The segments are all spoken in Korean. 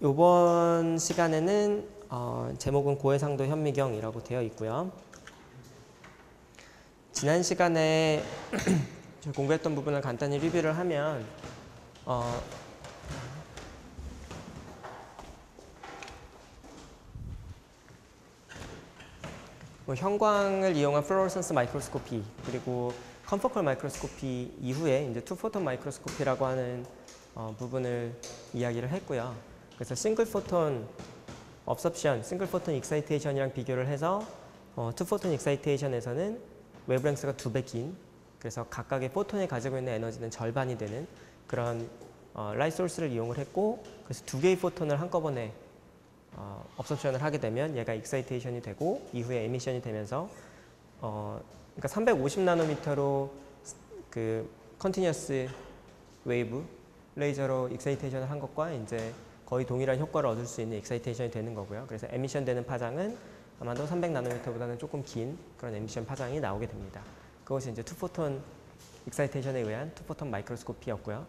이번 시간에는 제목은 고해상도 현미경이라고 되어 있고요. 지난 시간에 공부했던 부분을 간단히 리뷰를 하면 형광을 이용한 플로로선스 마이크로스코피 그리고 컨포컬 마이크로스코피 이후에 이제 투포톤 마이크로스코피라고 하는 부분을 이야기를 했고요. 그래서 싱글 포톤 업섭션, 싱글 포톤 익사이테이션이랑 비교를 해서 투포톤 익사이테이션에서는 웨이브랭스가 2배 긴, 그래서 각각의 포톤이 가지고 있는 에너지는 절반이 되는 그런 라이트 소스를 이용을 했고, 그래서 2개의 포톤을 한꺼번에 업섭션을 하게 되면 얘가 익사이테이션이 되고 이후에 에미션이 되면서 그러니까 350 나노미터로 그 컨티뉴어스 웨이브 레이저로 익사이테이션을 한 것과 이제 거의 동일한 효과를 얻을 수 있는 익사이테이션이 되는 거고요. 그래서 에미션 되는 파장은 아마도 300 나노미터보다는 조금 긴 그런 에미션 파장이 나오게 됩니다. 그것이 이제 투포톤 익사이테이션에 의한 투포톤 마이크로스코피였고요.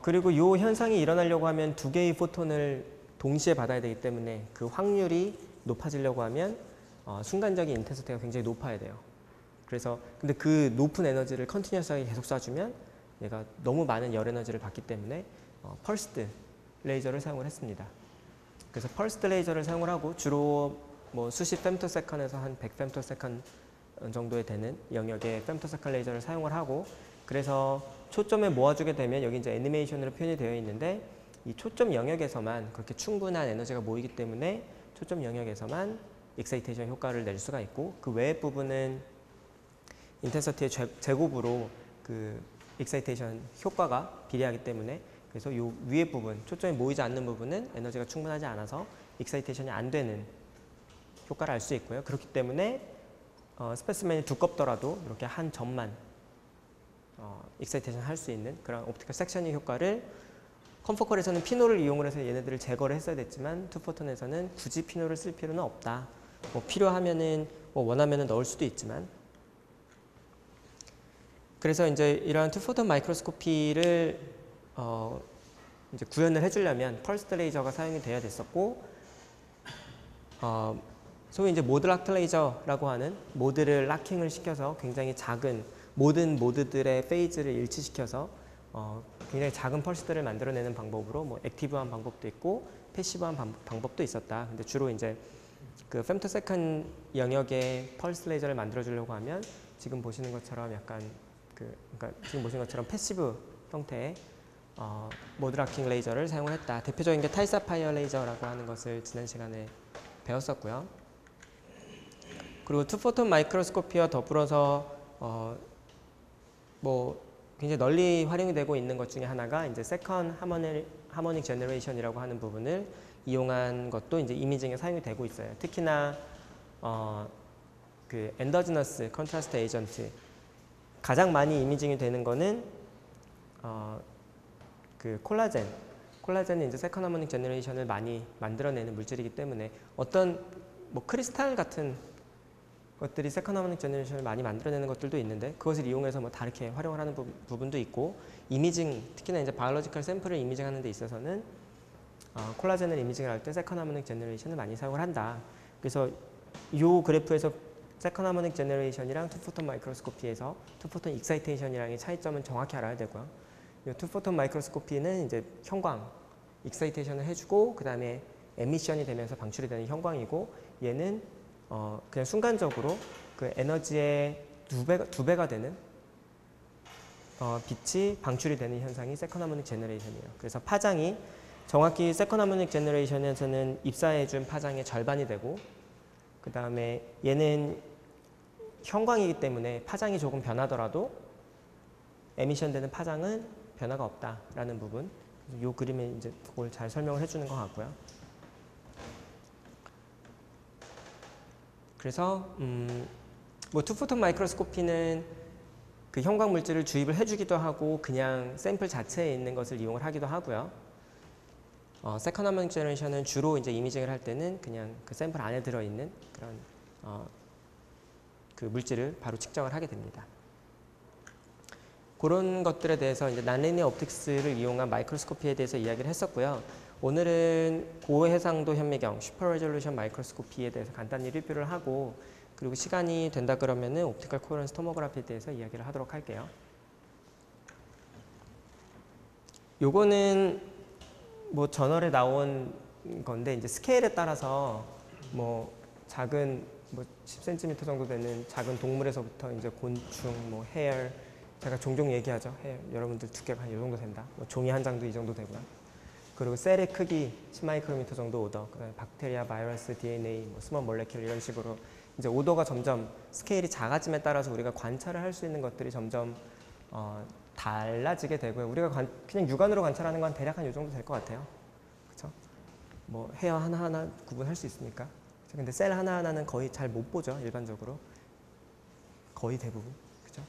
그리고 이 현상이 일어나려고 하면 2개의 포톤을 동시에 받아야 되기 때문에 그 확률이 높아지려고 하면 순간적인 인텐시티가 굉장히 높아야 돼요. 그래서 근데 그 높은 에너지를 컨티뉴어스하게 계속 쏴주면 얘가 너무 많은 열 에너지를 받기 때문에 펄스드 레이저를 사용을 했습니다. 그래서 펄스드 레이저를 사용을 하고 주로 뭐 수십 femtoseconds에서 한 100 femtosecond 정도에 되는 영역의 femtosecond 레이저를 사용을 하고, 그래서 초점에 모아주게 되면 여기 이제 애니메이션으로 표현이 되어 있는데 이 초점 영역에서만 그렇게 충분한 에너지가 모이기 때문에 초점 영역에서만 익사이테이션 효과를 낼 수가 있고, 그 외의 부분은 인텐서티의 제곱으로 그 익사이테이션 효과가 비례하기 때문에, 그래서 이 위에 부분, 초점이 모이지 않는 부분은 에너지가 충분하지 않아서 익사이테이션이 안 되는 효과를 알 수 있고요. 그렇기 때문에 스페시멘이 두껍더라도 이렇게 한 점만 익사이테이션 할 수 있는 그런 옵티컬 섹셔닝 효과를, 컨포컬에서는 피노를 이용을 해서 얘네들을 제거를 했어야 됐지만 투포톤에서는 굳이 피노를 쓸 필요는 없다. 뭐 필요하면은 뭐 원하면은 넣을 수도 있지만, 그래서 이제 이러한 투포톤 마이크로스코피를 이제 구현을 해주려면 펄스드 레이저가 사용이 돼야 됐었고, 소위 이제 모드 락트 레이저라고 하는 모드를 락킹을 시켜서 굉장히 작은 모든 모드들의 페이즈를 일치시켜서 굉장히 작은 펄스들을 만들어내는 방법으로 뭐 액티브한 방법도 있고 패시브한 방법도 있었다. 근데 주로 이제 그 femtosecond 영역의 펄스 레이저를 만들어주려고 하면 지금 보시는 것처럼 약간 그러니까 지금 보시는 것처럼 패시브 형태의 모드 락킹 레이저를 사용을 했다. 대표적인 게 타이사파이어 레이저라고 하는 것을 지난 시간에 배웠었고요. 그리고 투포톤 마이크로스코피와 더불어서 뭐 굉장히 널리 활용이 되고 있는 것 중에 하나가 이제 세컨 하모닉 제너레이션이라고 하는 부분을 이용한 것도 이제 이미징에 사용이 되고 있어요. 특히나 그 엔더지너스 컨트라스트 에이전트, 가장 많이 이미징이 되는 거는 그 콜라젠이 이제 세컨 하모닉 제너레이션을 많이 만들어내는 물질이기 때문에 어떤 뭐 크리스탈 같은 것들이 세컨 하모닉 제너레이션을 많이 만들어내는 것들도 있는데, 그것을 이용해서 뭐 다르게 활용을 하는 부분도 있고, 이미징, 특히나 이제 바이올로지컬 샘플을 이미징하는 데 있어서는 콜라젠을 이미징을 할 때 세컨 하모닉 제너레이션을 많이 사용을 한다. 그래서 이 그래프에서 세컨 하모닉 제너레이션이랑 투포톤 마이크로스코피에서 투포톤 익사이테이션이랑의 차이점은 정확히 알아야 되고요. 이 투포톤 마이크로스코피는 이제 형광 익사이테이션을 해주고 그 다음에 에미션이 되면서 방출이 되는 형광이고, 얘는 그냥 순간적으로 그 에너지의 두 배가 되는 빛이 방출이 되는 현상이 세컨 하모닉 제너레이션이에요. 그래서 파장이 정확히 세컨 하모닉 제너레이션에서는 입사해준 파장의 절반이 되고, 그 다음에 얘는 형광이기 때문에 파장이 조금 변하더라도 에미션 되는 파장은 변화가 없다라는 부분, 이 그림에 이제 그걸 잘 설명을 해주는 것 같고요. 그래서 뭐 투포톤 마이크로스코피는 그 형광 물질을 주입을 해주기도 하고 그냥 샘플 자체에 있는 것을 이용을 하기도 하고요. 세컨 하모닉 제너레이션은 주로 이제 이미징을 할 때는 그냥 그 샘플 안에 들어있는 그런 그 물질을 바로 측정을 하게 됩니다. 그런 것들에 대해서 이제 난리니어 옵틱스를 이용한 마이크로스코피에 대해서 이야기를 했었고요. 오늘은 고해상도 현미경, 슈퍼 레졸루션 마이크로스코피에 대해서 간단히 리뷰를 하고, 그리고 시간이 된다 그러면은 옵티컬 코헤런스 토모그래피에 대해서 이야기를 하도록 할게요. 요거는 뭐 저널에 나온 건데, 이제 스케일에 따라서 뭐 작은 뭐 10cm 정도 되는 작은 동물에서부터 이제 곤충, 뭐 헤어, 제가 종종 얘기하죠. 헤어. 여러분들 두께가 한 이 정도 된다. 뭐 종이 한 장도 이 정도 되고요. 그리고 셀의 크기 10마이크로미터 정도 오더, 그다음에 박테리아, 바이러스, DNA, 뭐 스몰 몰레큘 이런 식으로 이제 오더가 점점 스케일이 작아짐에 따라서 우리가 관찰을 할 수 있는 것들이 점점 달라지게 되고요. 우리가 그냥 육안으로 관찰하는 건 대략 한 이 정도 될 것 같아요. 그렇죠? 뭐 헤어 하나하나 구분할 수 있으니까. 근데 셀 하나하나는 거의 잘 못 보죠. 일반적으로. 거의 대부분. 그렇죠?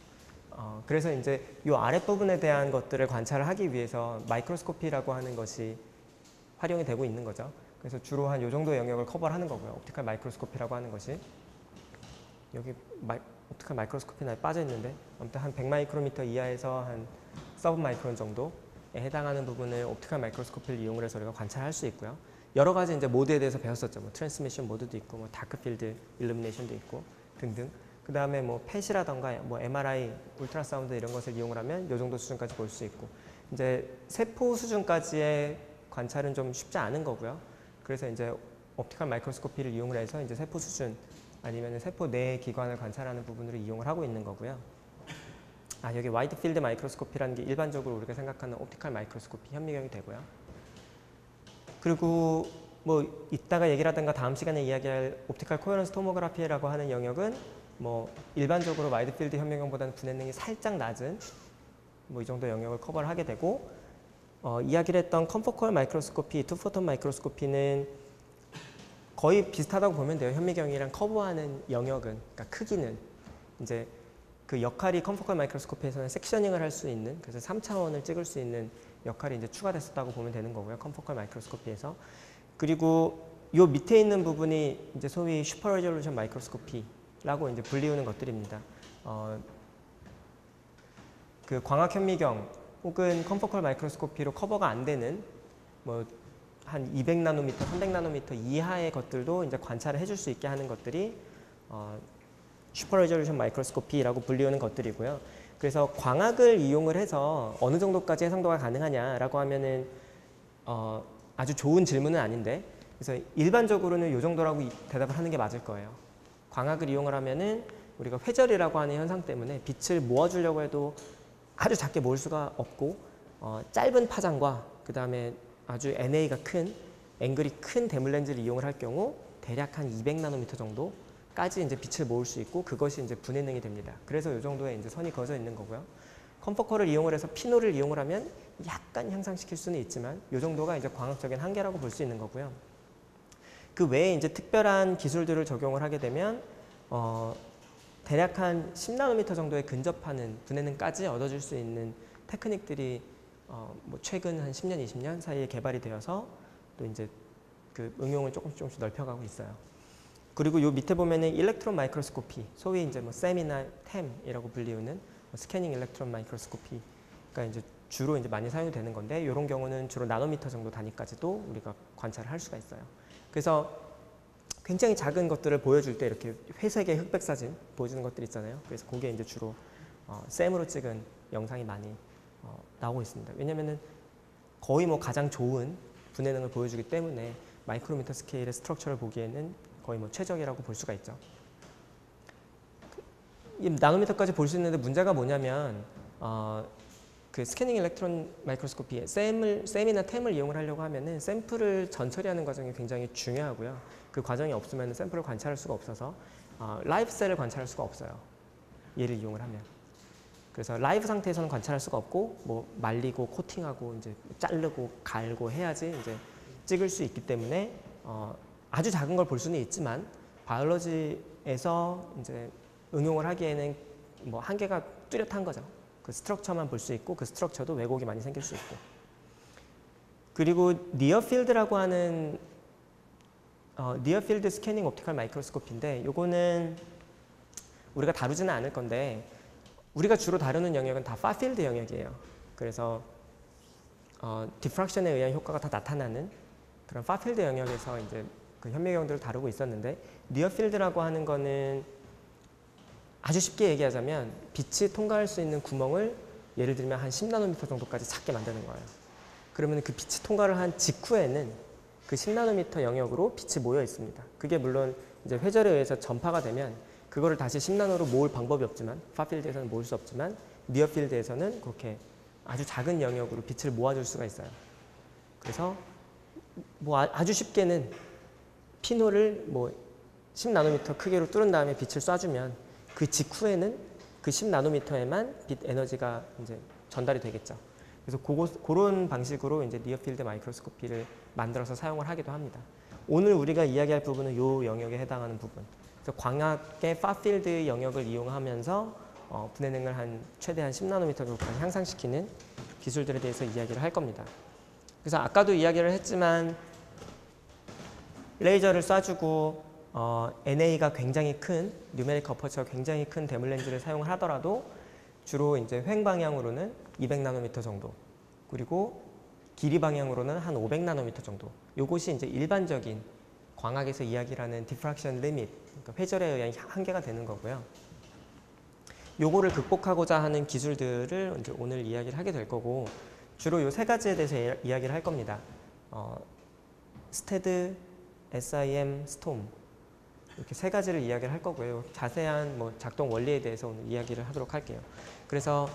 그래서 이제 이 아랫부분에 대한 것들을 관찰을 하기 위해서 마이크로스코피라고 하는 것이 활용이 되고 있는 거죠. 그래서 주로 한 이 정도 영역을 커버를 하는 거고요. 옵티컬 마이크로스코피라고 하는 것이. 여기 옵티컬 마이크로스코피나 빠져 있는데, 아무튼 한 100마이크로미터 이하에서 한 서브 마이크론 정도에 해당하는 부분을 옵티컬 마이크로스코피를 이용을 해서 우리가 관찰할 수 있고요. 여러 가지 이제 모드에 대해서 배웠었죠. 뭐 트랜스미션 모드도 있고, 뭐 다크필드 일루미네이션도 있고 등등. 그 다음에 뭐 펫이라던가 뭐 MRI, 울트라사운드 이런 것을 이용을 하면 이 정도 수준까지 볼 수 있고, 이제 세포 수준까지의 관찰은 좀 쉽지 않은 거고요. 그래서 이제 옵티컬 마이크로스코피를 이용을 해서 이제 세포 수준 아니면 세포 내 기관을 관찰하는 부분으로 이용을 하고 있는 거고요. 여기 와이드 필드 마이크로스코피라는 게 일반적으로 우리가 생각하는 옵티컬 마이크로스코피 현미경이 되고요. 그리고 뭐 이따가 얘기를 하든가 다음 시간에 이야기할 옵티컬 코헤런스 토모그래피라고 하는 영역은 뭐 일반적으로 와이드 필드 현미경보다는 분해능이 살짝 낮은 뭐 이 정도 영역을 커버를 하게 되고, 이야기를 했던 컴포컬 마이크로스코피, 투포톤 마이크로스코피는 거의 비슷하다고 보면 돼요. 현미경이랑 커버하는 영역은, 그러니까 크기는 이제 그 역할이 컴포컬 마이크로스코피에서는 섹셔닝을 할 수 있는, 그래서 3차원을 찍을 수 있는 역할이 이제 추가됐었다고 보면 되는 거고요. 컴포컬 마이크로스코피에서. 그리고 요 밑에 있는 부분이 이제 소위 슈퍼 레졸루션 마이크로스코피라고 이제 불리우는 것들입니다. 그 광학 현미경 혹은 컴포컬 마이크로스코피로 커버가 안 되는 뭐 한 200나노미터, 300나노미터 이하의 것들도 이제 관찰을 해줄 수 있게 하는 것들이 슈퍼 레졸루션 마이크로스코피라고 불리우는 것들이고요. 그래서 광학을 이용을 해서 어느 정도까지 해상도가 가능하냐라고 하면은 아주 좋은 질문은 아닌데, 그래서 일반적으로는 이 정도라고 대답을 하는 게 맞을 거예요. 광학을 이용을 하면은 우리가 회절이라고 하는 현상 때문에 빛을 모아주려고 해도 아주 작게 모을 수가 없고, 짧은 파장과 그 다음에 아주 NA가 큰, 앵글이 큰 대물 렌즈를 이용을 할 경우 대략 한 200나노미터 정도까지 이제 빛을 모을 수 있고, 그것이 이제 분해능이 됩니다. 그래서 이 정도의 이제 선이 그어져 있는 거고요. 컴포컬을 이용을 해서 피노를 이용을 하면 약간 향상시킬 수는 있지만 이 정도가 이제 광학적인 한계라고 볼 수 있는 거고요. 그 외에 이제 특별한 기술들을 적용을 하게 되면 대략 한 10나노미터 정도에 근접하는 분해능까지 얻어줄 수 있는 테크닉들이 뭐 최근 한 10년, 20년 사이에 개발이 되어서 또 이제 그 응용을 조금씩 넓혀가고 있어요. 그리고 요 밑에 보면은 일렉트론 마이크로스코피, 소위 이제 뭐 셈이나 템이라고 불리우는 스캐닝 일렉트론 마이크로스코피가 이제 주로 이제 많이 사용이 되는 건데, 이런 경우는 주로 나노미터 정도 단위까지도 우리가 관찰을 할 수가 있어요. 그래서 굉장히 작은 것들을 보여줄 때 이렇게 회색의 흑백 사진 보여주는 것들 있잖아요. 그래서 그게 이제 주로 셈으로 찍은 영상이 많이 나오고 있습니다. 왜냐면은 거의 뭐 가장 좋은 분해능을 보여주기 때문에 마이크로미터 스케일의 스트럭처를 보기에는 거의 뭐 최적이라고 볼 수가 있죠. 나노미터까지 볼 수 있는데 문제가 뭐냐면 그 스캐닝 일렉트론 마이크로스코피에 셈이나 템을 이용을 하려고 하면은 샘플을 전처리하는 과정이 굉장히 중요하고요. 그 과정이 없으면 샘플을 관찰할 수가 없어서 라이브 셀을 관찰할 수가 없어요. 얘를 이용을 하면. 그래서 라이브 상태에서는 관찰할 수가 없고, 뭐 말리고 코팅하고 이제 자르고 갈고 해야지 이제 찍을 수 있기 때문에 아주 작은 걸 볼 수는 있지만 바이올로지에서 이제 응용을 하기에는 뭐 한계가 뚜렷한 거죠. 그 스트럭처만 볼 수 있고, 그 스트럭처도 왜곡이 많이 생길 수 있고. 그리고 니어필드라고 하는 니어필드 스캐닝 옵티컬 마이크로스코피인데, 요거는 우리가 다루지는 않을 건데 우리가 주로 다루는 영역은 다 파필드 영역이에요. 그래서 디프락션에 의한 효과가 다 나타나는 그런 파필드 영역에서 이제 그 현미경들을 다루고 있었는데, 니어필드라고 하는 거는 아주 쉽게 얘기하자면 빛이 통과할 수 있는 구멍을 예를 들면 한 10나노미터 정도까지 작게 만드는 거예요. 그러면 그 빛이 통과를 한 직후에는 그 10나노미터 영역으로 빛이 모여 있습니다. 그게 물론 이제 회절에 의해서 전파가 되면 그거를 다시 10나노로 모을 방법이 없지만, 파필드에서는 모을 수 없지만 니어필드에서는 그렇게 아주 작은 영역으로 빛을 모아줄 수가 있어요. 그래서 뭐 아주 쉽게는 피노를 뭐 10나노미터 크기로 뚫은 다음에 빛을 쏴주면 그 직후에는 그 10나노미터에만 빛 에너지가 이제 전달이 되겠죠. 그래서 그런 방식으로 이제 니어필드 마이크로스코피를 만들어서 사용을 하기도 합니다. 오늘 우리가 이야기할 부분은 이 영역에 해당하는 부분. 그래서 광학의 파필드 영역을 이용하면서 분해능을 한 최대한 10나노미터 정도까지 향상시키는 기술들에 대해서 이야기를 할 겁니다. 그래서 아까도 이야기를 했지만 레이저를 쏴주고 NA가 굉장히 큰, 뉴메릭 어퍼처가 굉장히 큰 데몰 렌즈를 사용을 하더라도 주로 이제 횡 방향으로는 200나노미터 정도, 그리고 길이 방향으로는 한 500나노미터 정도. 요것이 이제 일반적인 광학에서 이야기를 하는 디프락션 리밋, 그러니까 회절에 의한 한계가 되는 거고요. 요거를 극복하고자 하는 기술들을 이제 오늘 이야기를 하게 될 거고, 주로 요 세 가지에 대해서 이야기를 할 겁니다. 스테드, SIM, 스톰, 이렇게 세 가지를 이야기를 할 거고요. 자세한 뭐 작동 원리에 대해서 오늘 이야기를 하도록 할게요. 그래서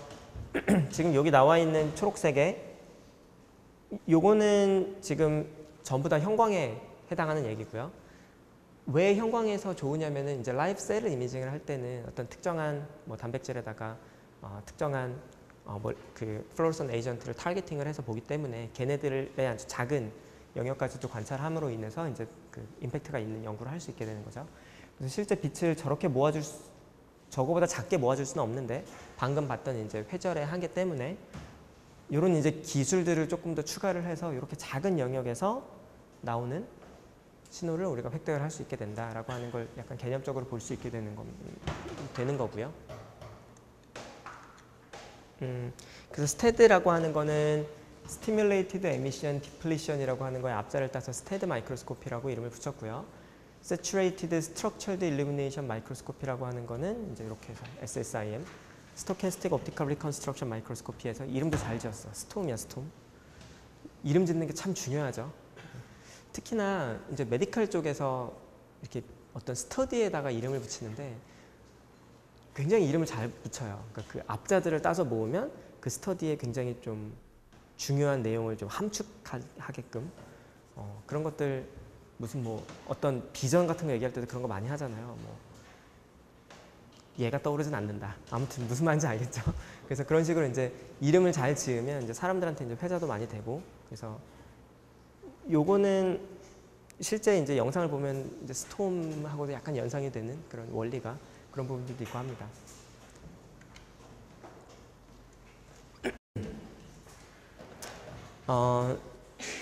지금 여기 나와 있는 초록색에 요거는 지금 전부 다 형광에 해당하는 얘기고요. 왜 형광에서 좋으냐면은 이제 라이브 셀을 이미징을 할 때는 어떤 특정한 뭐 단백질에다가 특정한 그 플로로선 에이전트를 타겟팅을 해서 보기 때문에 걔네들의 아주 작은 영역까지도 관찰함으로 인해서 이제 그 임팩트가 있는 연구를 할 수 있게 되는 거죠. 그래서 실제 빛을 저렇게 저거보다 작게 모아줄 수는 없는데, 방금 봤던 이제 회절의 한계 때문에 이런 이제 기술들을 조금 더 추가를 해서 이렇게 작은 영역에서 나오는 신호를 우리가 획득을 할 수 있게 된다라고 하는 걸 약간 개념적으로 볼 수 있게 되는 거고요. 그래서 스테드라고 하는 거는 Stimulated Emission Depletion이라고 하는 거에 앞자를 따서 스테드 마이크로스코피라고 이름을 붙였고요. Saturated Structured Illumination Microscope라고 하는 거는 이제 이렇게 해서 SSIM, Stochastic Optical Reconstruction Microscopy에서 이름도 잘 지었어. 스톰이야, 스톰. 이름 짓는 게 참 중요하죠. 특히나 이제 메디컬 쪽에서 이렇게 어떤 스터디에다가 이름을 붙이는데 굉장히 이름을 잘 붙여요. 그러니까 그 앞자들을 따서 모으면 그 스터디에 굉장히 좀 중요한 내용을 좀 함축하게끔 그런 것들, 무슨 뭐 어떤 비전 같은 거 얘기할 때도 그런 거 많이 하잖아요. 뭐 얘가 떠오르진 않는다. 아무튼 무슨 말인지 알겠죠. 그래서 그런 식으로 이제 이름을 잘 지으면 이제 사람들한테 이제 회자도 많이 되고, 그래서 요거는 실제 이제 영상을 보면 이제 스톰하고도 약간 연상이 되는 그런 원리가, 그런 부분들도 있고 합니다.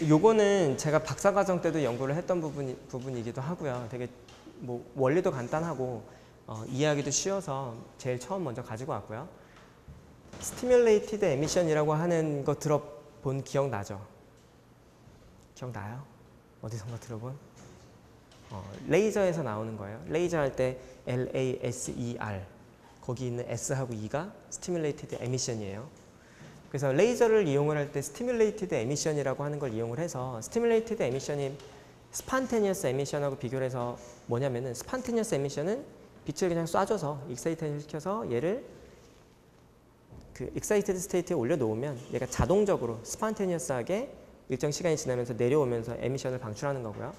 요거는 제가 박사과정 때도 연구를 했던 부분이기도 하고요. 되게 뭐 원리도 간단하고 이해하기도 쉬워서 제일 처음 먼저 가지고 왔고요. Stimulated Emission이라고 하는 거 들어본 기억나죠? 기억나요? 어디선가 들어본? 레이저에서 나오는 거예요. 레이저 할 때 LASER, 거기 있는 S하고 E가 Stimulated Emission이에요. 그래서 레이저를 이용을 할 때 Stimulated Emission이라고 하는 걸 이용을 해서, Stimulated Emission이 Spontaneous Emission하고 비교를 해서 뭐냐면은, Spontaneous Emission은 빛을 그냥 쏴줘서 익사이테이션 시켜서 얘를 그 Excited State에 올려놓으면 얘가 자동적으로 Spontaneous하게 일정 시간이 지나면서 내려오면서 에미션을 방출하는 거고요.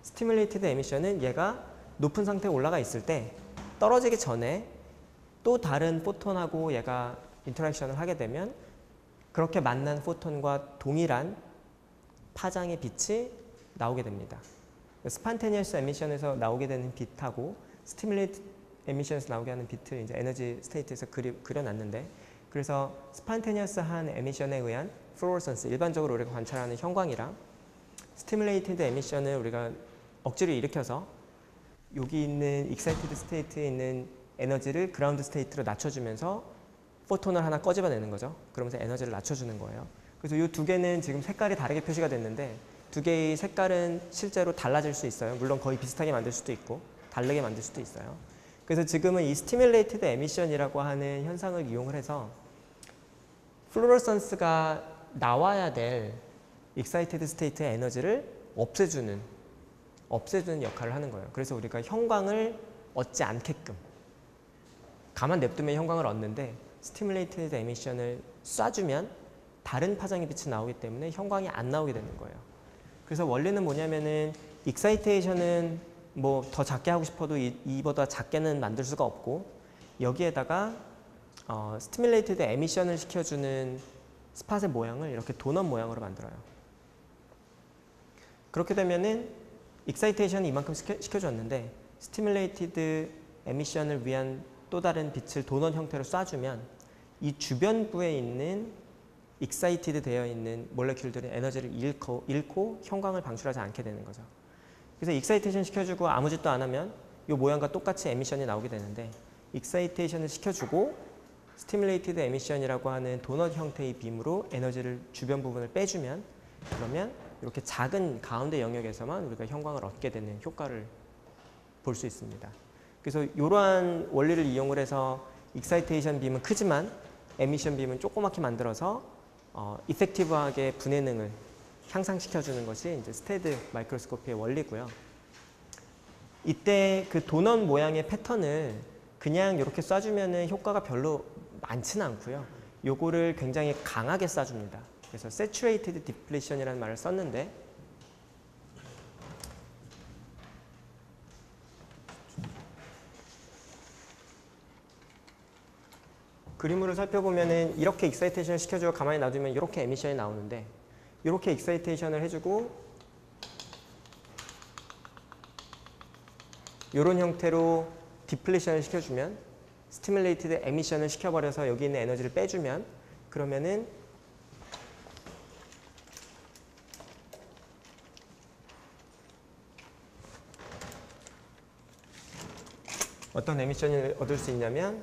Stimulated Emission은 얘가 높은 상태에 올라가 있을 때 떨어지기 전에 또 다른 포톤하고 얘가 인터랙션을 하게 되면 그렇게 만난 포톤과 동일한 파장의 빛이 나오게 됩니다. Spontaneous Emission에서 나오게 되는 빛하고 Stimulated Emission에서 나오게 하는 빛을 이제 에너지 스테이트에서 그려놨는데, 그래서 Spontaneous한 에미션에 의한 플로로선스, 일반적으로 우리가 관찰하는 형광이랑 Stimulated Emission을 우리가 억지로 일으켜서 여기 있는 Excited State에 있는 에너지를 그라운드 스테이트로 낮춰주면서 포톤을 하나 꺼집어내는 거죠. 그러면서 에너지를 낮춰주는 거예요. 그래서 이 두 개는 지금 색깔이 다르게 표시가 됐는데 두 개의 색깔은 실제로 달라질 수 있어요. 물론 거의 비슷하게 만들 수도 있고 다르게 만들 수도 있어요. 그래서 지금은 이 스티뮬레이티드 에미션이라고 하는 현상을 이용을 해서 플루로선스가 나와야 될 익사이티드 스테이트의 에너지를 없애주는 역할을 하는 거예요. 그래서 우리가 형광을 얻지 않게끔 가만 냅두면 형광을 얻는데 스티뮬레이티드 에미션을 쏴주면 다른 파장의 빛이 나오기 때문에 형광이 안 나오게 되는 거예요. 그래서 원리는 뭐냐면은 익사이테이션은 뭐 더 작게 하고 싶어도 이보다 작게는 만들 수가 없고 여기에다가 스티뮬레이티드 에미션을 시켜주는 스팟의 모양을 이렇게 도넛 모양으로 만들어요. 그렇게 되면은 익사이테이션이 이만큼 시켜줬는데 스티뮬레이티드 에미션을 위한 또 다른 빛을 도넛 형태로 쏴주면 이 주변부에 있는 익사이티드 되어 있는 몰레큘들이 에너지를 잃고 형광을 방출하지 않게 되는 거죠. 그래서 익사이테이션 시켜주고 아무 짓도 안 하면 이 모양과 똑같이 에미션이 나오게 되는데 익사이테이션을 시켜주고 스티뮬레이티드 에미션이라고 하는 도넛 형태의 빔으로 에너지를 주변 부분을 빼주면 그러면 이렇게 작은 가운데 영역에서만 우리가 형광을 얻게 되는 효과를 볼 수 있습니다. 그래서 이러한 원리를 이용을 해서 익사이테이션 빔은 크지만 에미션 빔은 조그맣게 만들어서 이펙티브하게 분해능을 향상시켜주는 것이 이제 스테드 마이크로스코피의 원리고요. 이때 그 도넛 모양의 패턴을 그냥 이렇게 쏴주면 효과가 별로 많지는 않고요. 요거를 굉장히 강하게 쏴줍니다. 그래서 Saturated Depletion이라는 말을 썼는데 그림으로 살펴보면은 이렇게 익사이테이션을 시켜주고 가만히 놔두면 이렇게 에미션이 나오는데 이렇게 익사이테이션을 해주고 이런 형태로 디플레이션을 시켜주면 스티뮬레이티드 에미션을 시켜버려서 여기 있는 에너지를 빼주면 그러면은 어떤 에미션을 얻을 수 있냐면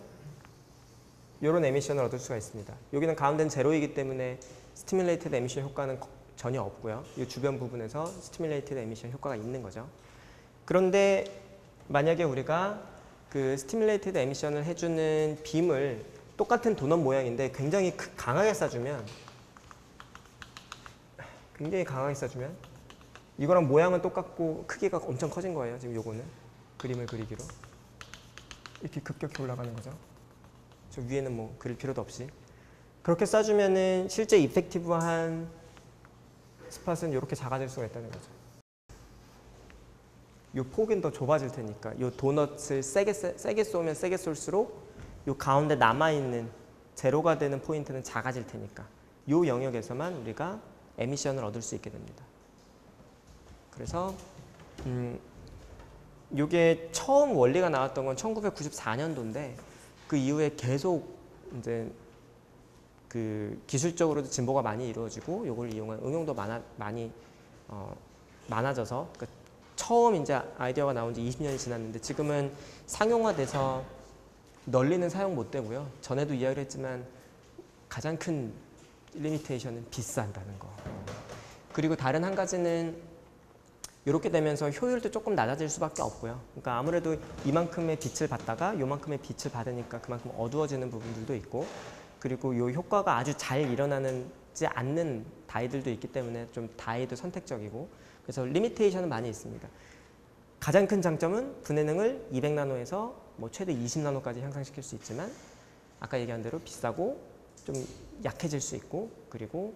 이런 에미션을 얻을 수가 있습니다. 여기는 가운데는 제로이기 때문에 스티뮬레이티드 에미션 효과는 전혀 없고요. 이 주변 부분에서 스티뮬레이티드 에미션 효과가 있는 거죠. 그런데 만약에 우리가 그 스티뮬레이티드 에미션을 해주는 빔을 똑같은 도넛 모양인데 굉장히 강하게 쏴주면 이거랑 모양은 똑같고 크기가 엄청 커진 거예요. 지금 요거는 그림을 그리기로 이렇게 급격히 올라가는 거죠. 저 위에는 뭐 그릴 필요도 없이 그렇게 쏴주면은 실제 이펙티브한 스팟은 이렇게 작아질 수가 있다는 거죠. 이 폭은 더 좁아질 테니까 이 도넛을 세게 쏘면 세게 쏠수록 이 가운데 남아있는 제로가 되는 포인트는 작아질 테니까 이 영역에서만 우리가 에미션을 얻을 수 있게 됩니다. 그래서 이게 처음 원리가 나왔던 건 1994년도인데 그 이후에 계속 이제 그 기술적으로도 진보가 많이 이루어지고 이걸 이용한 응용도 많아져서 그 처음 이제 아이디어가 나온 지 20년이 지났는데 지금은 상용화돼서 널리는 사용 못 되고요. 전에도 이야기를 했지만 가장 큰 리미테이션은 비싼다는 거. 그리고 다른 한 가지는 이렇게 되면서 효율도 조금 낮아질 수밖에 없고요. 그러니까 아무래도 이만큼의 빛을 받다가 요만큼의 빛을 받으니까 그만큼 어두워지는 부분들도 있고 그리고 이 효과가 아주 잘 일어나지 않는 다이들도 있기 때문에 좀 다이도 선택적이고 그래서 리미테이션은 많이 있습니다. 가장 큰 장점은 분해능을 200나노에서 뭐 최대 20나노까지 향상시킬 수 있지만 아까 얘기한 대로 비싸고 좀 약해질 수 있고 그리고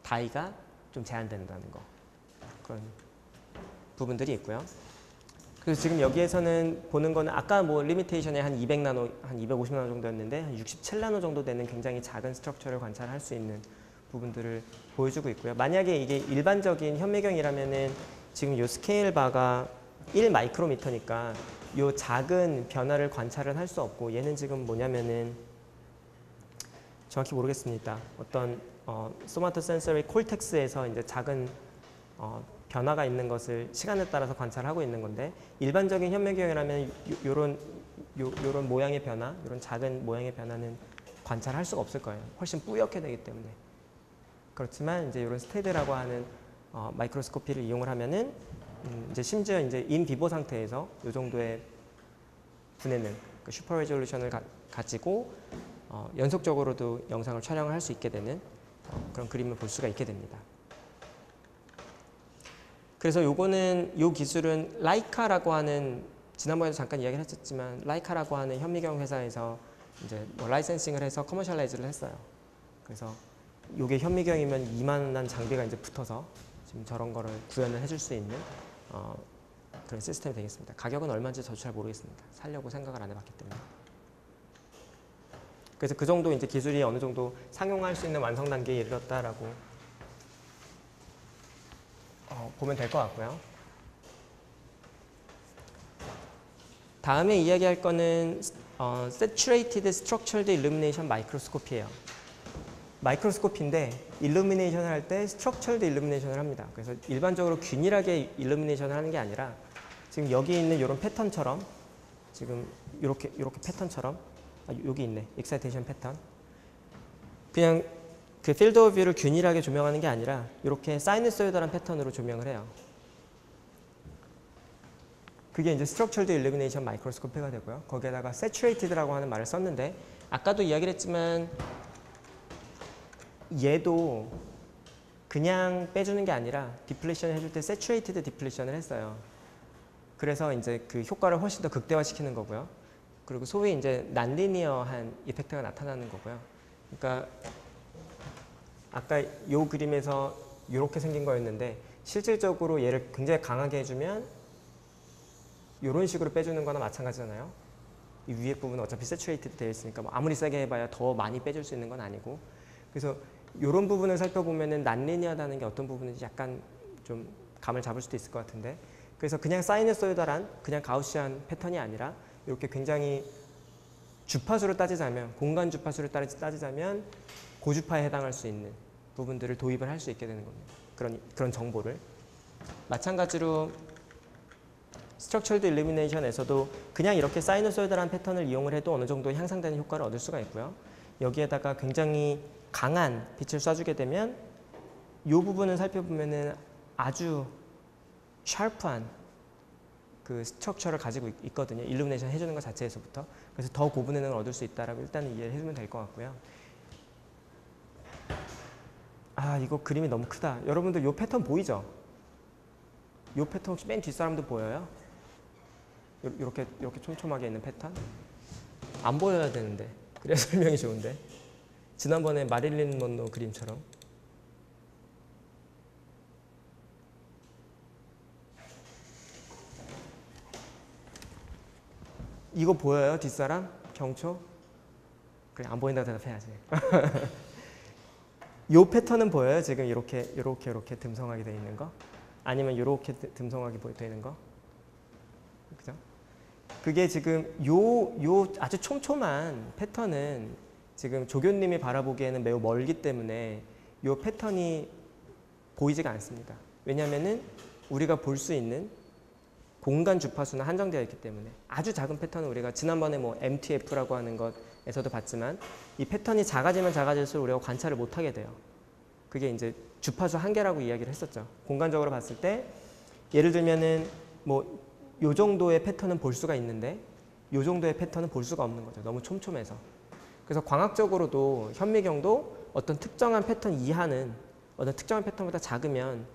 다이가 좀 제한된다는 거 그런 부분들이 있고요. 그래서 지금 여기에서는 보는 거는 아까 뭐 리미테이션이 한 200나노, 한 250나노 정도였는데 한 67나노 정도 되는 굉장히 작은 스트럭처를 관찰할 수 있는 부분들을 보여주고 있고요. 만약에 이게 일반적인 현미경이라면은 지금 이 스케일 바가 1마이크로미터니까 이 작은 변화를 관찰은 할 수 없고 얘는 지금 뭐냐면은 정확히 모르겠습니다. 어떤 소마토 센서리 콜텍스에서 이제 작은 변화가 있는 것을 시간에 따라서 관찰하고 있는 건데 일반적인 현미경이라면 요런 모양의 변화, 요런 작은 모양의 변화는 관찰할 수가 없을 거예요. 훨씬 뿌옇게 되기 때문에. 그렇지만 이제 이런 스테드라고 하는 마이크로스코피를 이용을 하면은 이제 심지어 이제 인비보 상태에서 이 정도의 분해능, 그 슈퍼 레졸루션을 가지고 연속적으로도 영상을 촬영을 할 수 있게 되는 그런 그림을 볼 수가 있게 됩니다. 그래서 요 기술은 라이카라고 하는, 지난번에도 잠깐 이야기를 했었지만 라이카라고 하는 현미경 회사에서 이제 뭐 라이센싱을 해서 커머셜라이즈를 했어요. 그래서 요게 현미경이면 이만한 장비가 이제 붙어서 지금 저런 거를 구현을 해줄 수 있는 그런 시스템이 되겠습니다. 가격은 얼마인지 저도 잘 모르겠습니다. 살려고 생각을 안 해봤기 때문에. 그래서 그 정도 이제 기술이 어느 정도 상용할 수 있는 완성 단계에 이르렀다라고 보면 될 것 같고요. 다음에 이야기할 거는 Saturated Structured Illumination Microscope예요. 마이크로스코피인데 일루미네이션을 할 때 스트럭처럴드 일루미네이션을 합니다. 그래서 일반적으로 균일하게 일루미네이션을 하는 게 아니라 지금 여기 있는 이런 패턴처럼, 지금 이렇게 패턴처럼, 여기 있네, 익사이테이션 패턴. 그냥 그 필드 오브 뷰를 균일하게 조명하는 게 아니라 이렇게 사이너소이드한 패턴으로 조명을 해요. 그게 이제 스트럭처럴드 일루미네이션 마이크로스코피가 되고요. 거기에다가 Saturated라고 하는 말을 썼는데 아까도 이야기를 했지만 얘도 그냥 빼주는 게 아니라 디플레이션을 해줄 때 Saturated 디플레이션을 했어요. 그래서 이제 그 효과를 훨씬 더 극대화시키는 거고요. 그리고 소위 이제 난리니어한 이펙트가 나타나는 거고요. 그러니까 아까 이 그림에서 이렇게 생긴 거였는데 실질적으로 얘를 굉장히 강하게 해주면 이런 식으로 빼주는 거나 마찬가지잖아요. 이 위에 부분은 어차피 Saturated 되어 있으니까 뭐 아무리 세게 해봐야 더 많이 빼줄 수 있는 건 아니고, 그래서 이런 부분을 살펴보면은 난리니어다는 게 어떤 부분인지 약간 좀 감을 잡을 수도 있을 것 같은데, 그래서 그냥 사이너소이달한 그냥 가우시안 패턴이 아니라 이렇게 굉장히 주파수로 따지자면, 공간 주파수를 따지자면 고주파에 해당할 수 있는 부분들을 도입을 할 수 있게 되는 겁니다. 그런 정보를. 마찬가지로 스트럭처럴드 일루미네이션에서도 그냥 이렇게 사이너소이달한 패턴을 이용을 해도 어느 정도 향상되는 효과를 얻을 수가 있고요. 여기에다가 굉장히 강한 빛을 쏴주게 되면 이 부분을 살펴보면은 아주 샤프한 그 스트럭처를 가지고 있거든요. 일루미네이션 해주는 것 자체에서부터. 그래서 더 고분해능을 얻을 수 있다라고 일단은 이해를 해주면 될 것 같고요. 아, 이거 그림이 너무 크다. 여러분들 이 패턴 보이죠? 이 패턴 혹시 맨 뒷사람도 보여요? 이렇게 촘촘하게 있는 패턴? 안 보여야 되는데. 그래야 설명이 좋은데. 지난번에 마릴린 먼로 그림처럼. 이거 보여요? 뒷사람? 경초? 그래, 안 보인다고 대답해야지. 이 패턴은 보여요? 지금 이렇게 듬성하게 되어 있는 거? 아니면 이렇게 듬성하게 되어 있는 거? 그죠? 그게 지금 요 아주 촘촘한 패턴은 지금 조교님이 바라보기에는 매우 멀기 때문에 이 패턴이 보이지가 않습니다. 왜냐하면은 우리가 볼 수 있는 공간 주파수는 한정되어 있기 때문에 아주 작은 패턴은 우리가 지난번에 뭐 MTF라고 하는 것에서도 봤지만 이 패턴이 작아지면 작아질수록 우리가 관찰을 못하게 돼요. 그게 이제 주파수 한계라고 이야기를 했었죠. 공간적으로 봤을 때 예를 들면은 뭐 요 정도의 패턴은 볼 수가 있는데 요 정도의 패턴은 볼 수가 없는 거죠. 너무 촘촘해서. 그래서 광학적으로도 현미경도 어떤 특정한 패턴 이하는 어떤 특정한 패턴보다 작으면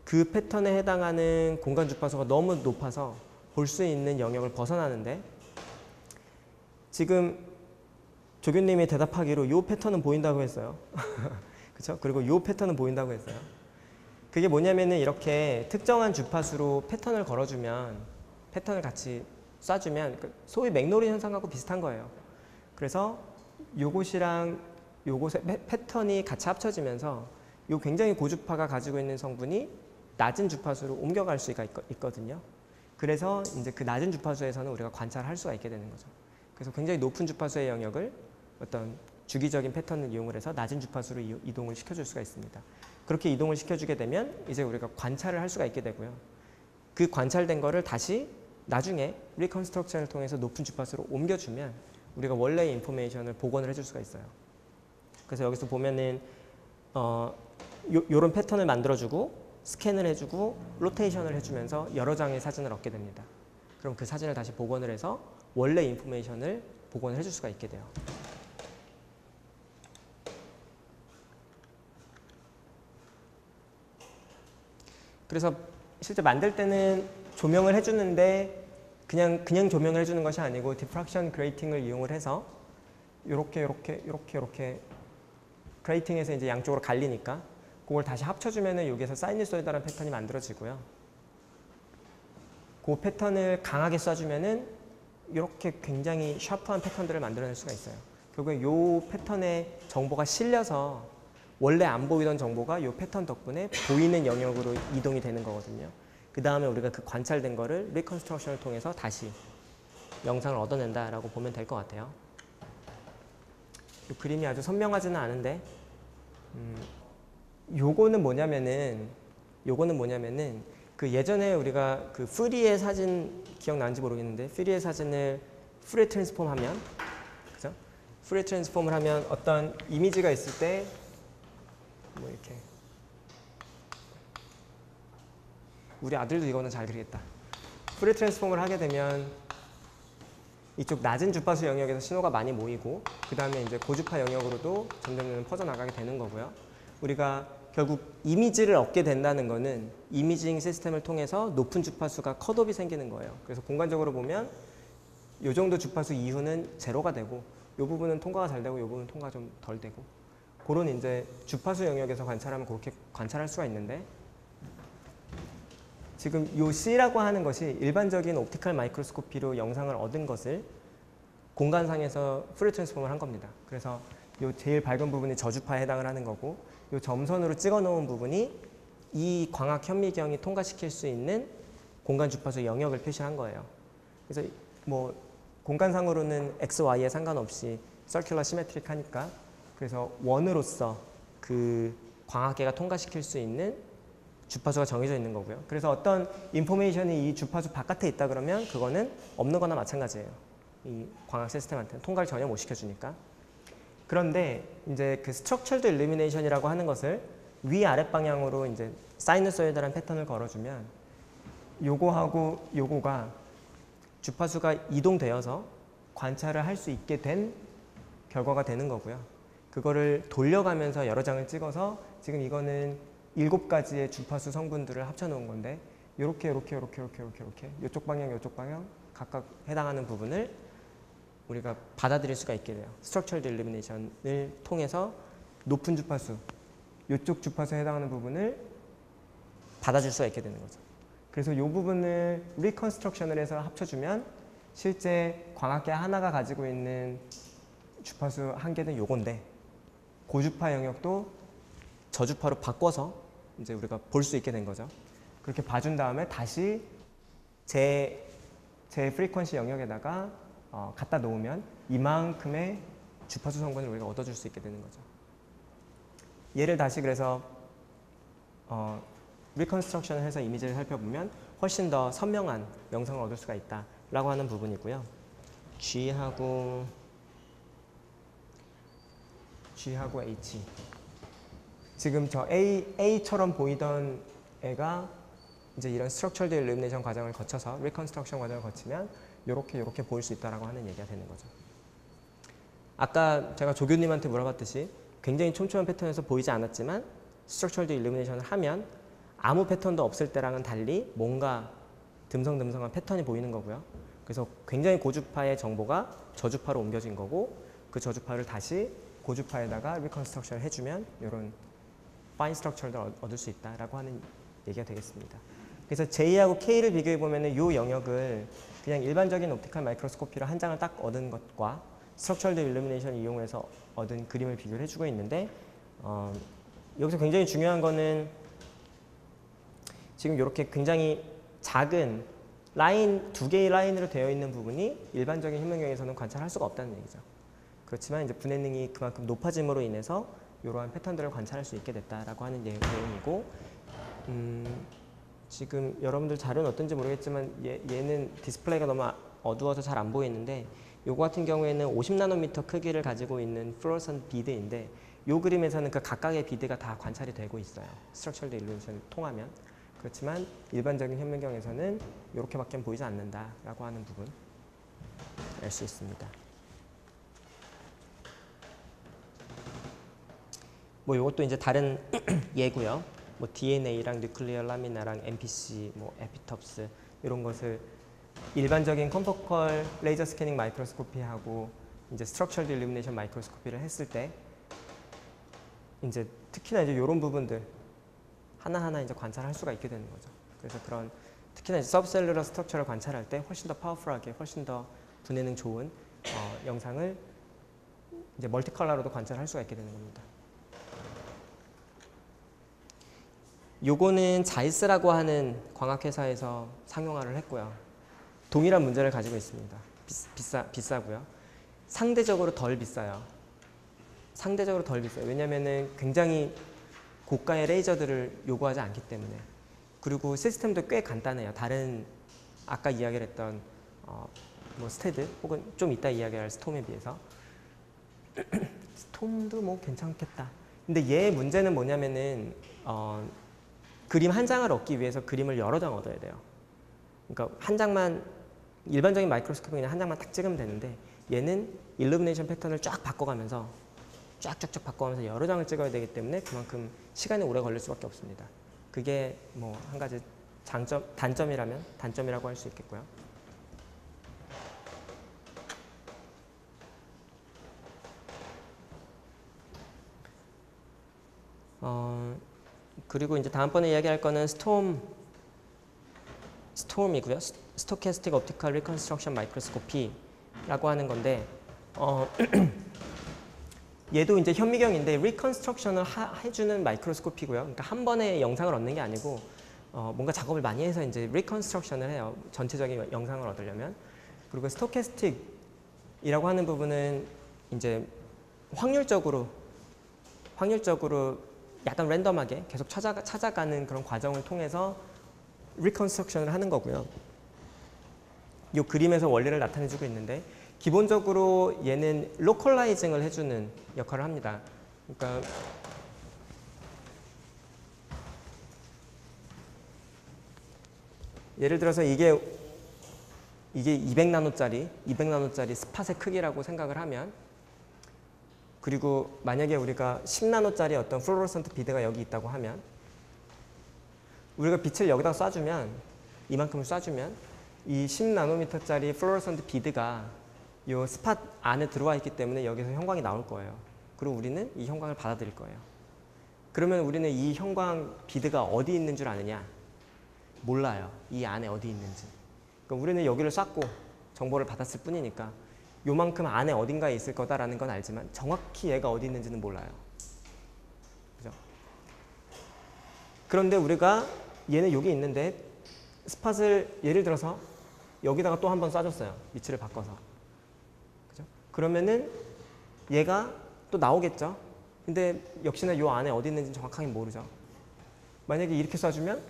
그 패턴에 해당하는 공간 주파수가 너무 높아서 볼 수 있는 영역을 벗어나는데, 지금 조교님이 대답하기로 이 패턴은 보인다고 했어요. 그렇죠? 그리고 이 패턴은 보인다고 했어요. 그게 뭐냐면은 이렇게 특정한 주파수로 패턴을 걸어주면, 패턴을 같이 쏴주면 소위 맥노리 현상하고 비슷한 거예요. 그래서 요것이랑 요것의 패턴이 같이 합쳐지면서 요 굉장히 고주파가 가지고 있는 성분이 낮은 주파수로 옮겨갈 수가 있거든요. 그래서 이제 그 낮은 주파수에서는 우리가 관찰할 수가 있게 되는 거죠. 그래서 굉장히 높은 주파수의 영역을 어떤 주기적인 패턴을 이용을 해서 낮은 주파수로 이동을 시켜줄 수가 있습니다. 그렇게 이동을 시켜주게 되면 이제 우리가 관찰을 할 수가 있게 되고요. 그 관찰된 거를 다시 나중에 리컨스트럭션을 통해서 높은 주파수로 옮겨주면 우리가 원래의 인포메이션을 복원을 해줄 수가 있어요. 그래서 여기서 보면은 요런 패턴을 만들어주고 스캔을 해주고 로테이션을 해주면서 여러 장의 사진을 얻게 됩니다. 그럼 그 사진을 다시 복원을 해서 원래 인포메이션을 복원을 해줄 수가 있게 돼요. 그래서 실제 만들 때는 조명을 해주는데 그냥 조명을 해주는 것이 아니고 디프락션 그레이팅을 이용을 해서 이렇게 그레이팅에서 이제 양쪽으로 갈리니까 그걸 다시 합쳐주면은 여기에서 사이누소이달한 패턴이 만들어지고요. 그 패턴을 강하게 쏴주면은 이렇게 굉장히 샤프한 패턴들을 만들어낼 수가 있어요. 결국에 이 패턴의 정보가 실려서 원래 안 보이던 정보가 이 패턴 덕분에 보이는 영역으로 이동이 되는 거거든요. 그 다음에 우리가 그 관찰된 거를 리컨스트럭션을 통해서 다시 영상을 얻어낸다라고 보면 될 것 같아요. 이 그림이 아주 선명하지는 않은데 요거는 뭐냐면은 그 예전에 우리가 그 프리의 사진 기억나는지 모르겠는데 프리의 사진을 프리 트랜스폼 하면 그죠? 프리 트랜스폼을 하면 어떤 이미지가 있을 때 뭐 이렇게 우리 아들도 이거는 잘 그리겠다. 프리 트랜스폼을 하게 되면 이쪽 낮은 주파수 영역에서 신호가 많이 모이고 그 다음에 이제 고주파 영역으로도 점점 퍼져나가게 되는 거고요. 우리가 결국 이미지를 얻게 된다는 거는 이미징 시스템을 통해서 높은 주파수가 컷옵이 생기는 거예요. 그래서 공간적으로 보면 이 정도 주파수 이후는 제로가 되고 이 부분은 통과가 잘 되고 이 부분은 통과가 좀 덜 되고 그런 이제 주파수 영역에서 관찰하면 그렇게 관찰할 수가 있는데 지금 이 C라고 하는 것이 일반적인 옵티컬 마이크로스코피로 영상을 얻은 것을 공간상에서 프리 트랜스폼을 한 겁니다. 그래서 이 제일 밝은 부분이 저주파에 해당을 하는 거고 이 점선으로 찍어 놓은 부분이 이 광학 현미경이 통과시킬 수 있는 공간 주파수 영역을 표시한 거예요. 그래서 뭐 공간상으로는 X, Y에 상관없이 서큘러 시메트릭 하니까 그래서 원으로서 그 광학계가 통과시킬 수 있는 주파수가 정해져 있는 거고요. 그래서 어떤 인포메이션이 이 주파수 바깥에 있다 그러면 그거는 없는 거나 마찬가지예요. 이 광학 시스템한테는 통과를 전혀 못 시켜주니까. 그런데 이제 그 스트럭처드 일루미네이션이라고 하는 것을 위아랫 방향으로 이제 사이누소이달한 패턴을 걸어주면 요거하고 요거가 주파수가 이동되어서 관찰을 할 수 있게 된 결과가 되는 거고요. 그거를 돌려가면서 여러 장을 찍어서 지금 이거는 7가지의 주파수 성분들을 합쳐 놓은 건데 이렇게 이쪽 방향 각각 해당하는 부분을 우리가 받아들일 수가 있게 돼요. 스트럭처드 일루미네이션을 통해서 높은 주파수, 이쪽 주파수에 해당하는 부분을 받아줄 수가 있게 되는 거죠. 그래서 이 부분을 리컨스트럭션을 해서 합쳐주면 실제 광학계 하나가 가지고 있는 주파수 한계는 요건데 고주파 영역도 저주파로 바꿔서 이제 우리가 볼 수 있게 된 거죠. 그렇게 봐준 다음에 다시 제 프리퀀시 영역에다가 갖다 놓으면 이만큼의 주파수 성분을 우리가 얻어줄 수 있게 되는 거죠. 얘를 다시 그래서 리컨스트럭션을 해서 이미지를 살펴보면 훨씬 더 선명한 영상을 얻을 수가 있다라고 하는 부분이고요. G하고 H. 지금 저 A처럼 보이던 애가 이제 이런 스트럭처드 일루미네이션 과정을 거쳐서 리컨스트럭션 과정을 거치면 이렇게 보일 수 있다라고 하는 얘기가 되는 거죠. 아까 제가 조교님한테 물어봤듯이 굉장히 촘촘한 패턴에서 보이지 않았지만 스트럭처드 일루미네이션을 하면 아무 패턴도 없을 때랑은 달리 뭔가 듬성듬성한 패턴이 보이는 거고요. 그래서 굉장히 고주파의 정보가 저주파로 옮겨진 거고 그 저주파를 다시 고주파에다가 리컨스트럭션을 해주면 이런 파인 스트럭처를 얻을 수 있다라고 하는 얘기가 되겠습니다. 그래서 J하고 K를 비교해 보면은 이 영역을 그냥 일반적인 옵티컬 마이크로스코피로 한 장을 딱 얻은 것과 스트럭처드 일루미네이션을 이용해서 얻은 그림을 비교를 해주고 있는데 여기서 굉장히 중요한 거는 지금 이렇게 굉장히 작은 라인, 2개의 라인으로 되어 있는 부분이 일반적인 현미경에서는 관찰할 수가 없다는 얘기죠. 그렇지만 이제 분해능이 그만큼 높아짐으로 인해서 이러한 패턴들을 관찰할 수 있게 됐다라고 하는 내용이고 지금 여러분들 자료는 어떤지 모르겠지만 얘는 디스플레이가 너무 어두워서 잘 안 보이는데 요거 같은 경우에는 50나노미터 크기를 가지고 있는 플루어선트 비드인데 요 그림에서는 그 각각의 비드가 다 관찰이 되고 있어요. 스트럭처럴 일루미네이션을 통하면. 그렇지만 일반적인 현미경에서는 이렇게밖에 보이지 않는다라고 하는 부분 알 수 있습니다. 뭐 이것도 이제 다른 예고요. 뭐 DNA랑 뉴클리어 라미나랑 MPC, 뭐 에피톱스 이런 것을 일반적인 컴포컬 레이저 스캐닝 마이크로스코피하고 이제 스트럭처럴 일루미네이션 마이크로스코피를 했을 때 이제 특히나 이제 이런 부분들 하나하나 이제 관찰할 수가 있게 되는 거죠. 그래서 그런 특히나 이제 서브셀룰러 스트럭처를 관찰할 때 훨씬 더 파워풀하게, 훨씬 더 분해능 좋은 영상을 이제 멀티컬러로도 관찰할 수가 있게 되는 겁니다. 요거는 자이스라고 하는 광학회사에서 상용화를 했고요. 동일한 문제를 가지고 있습니다. 비싸고요. 상대적으로 덜 비싸요. 상대적으로 덜 비싸요. 왜냐면은 굉장히 고가의 레이저들을 요구하지 않기 때문에. 그리고 시스템도 꽤 간단해요. 다른 아까 이야기를 했던 뭐 스테드 혹은 좀 이따 이야기할 스톰에 비해서. 스톰도 뭐 괜찮겠다. 근데 얘의 문제는 뭐냐면은 그림 한 장을 얻기 위해서 그림을 여러 장 얻어야 돼요. 그러니까 한 장만 일반적인 마이크로스코프는 그냥 한 장만 딱 찍으면 되는데 얘는 일루미네이션 패턴을 쫙 바꿔가면서 쫙쫙쫙 바꿔가면서 여러 장을 찍어야 되기 때문에 그만큼 시간이 오래 걸릴 수밖에 없습니다. 그게 뭐 한 가지 단점이라면 단점이라고 할 수 있겠고요. 그리고 이제 다음번에 이야기할 거는 스톰이고요. 스토캐스틱 옵티컬 리컨스트럭션 마이크로스코피라고 하는 건데 얘도 이제 현미경인데 리컨스트럭션을 해주는 마이크로스코피고요. 그러니까 한 번에 영상을 얻는 게 아니고 뭔가 작업을 많이 해서 이제 리컨스트럭션을 해요. 전체적인 영상을 얻으려면. 그리고 스토캐스틱이라고 하는 부분은 이제 확률적으로 약간 랜덤하게 계속 찾아가는 그런 과정을 통해서 리컨스트럭션을 하는 거고요. 이 그림에서 원리를 나타내주고 있는데 기본적으로 얘는 로컬라이징을 해주는 역할을 합니다. 그러니까 예를 들어서 이게 200나노짜리 스팟의 크기라고 생각을 하면 그리고 만약에 우리가 10나노짜리 어떤 플루오레센트 비드가 여기 있다고 하면 우리가 빛을 여기다 쏴주면 이만큼을 쏴주면 이 10나노미터짜리 플루오레센트 비드가 이 스팟 안에 들어와 있기 때문에 여기서 형광이 나올 거예요. 그리고 우리는 이 형광을 받아들일 거예요. 그러면 우리는 이 형광 비드가 어디 있는 줄 아느냐? 몰라요. 이 안에 어디 있는지. 그러니까 우리는 여기를 쐈고 정보를 받았을 뿐이니까 요만큼 안에 어딘가에 있을 거다라는 건 알지만 정확히 얘가 어디 있는지는 몰라요. 그죠? 그런데 우리가 얘는 여기 있는데 스팟을 예를 들어서 여기다가 또 한 번 쏴줬어요. 위치를 바꿔서. 그죠? 그러면은 얘가 또 나오겠죠? 근데 역시나 요 안에 어디 있는지 정확하게 모르죠. 만약에 이렇게 쏴주면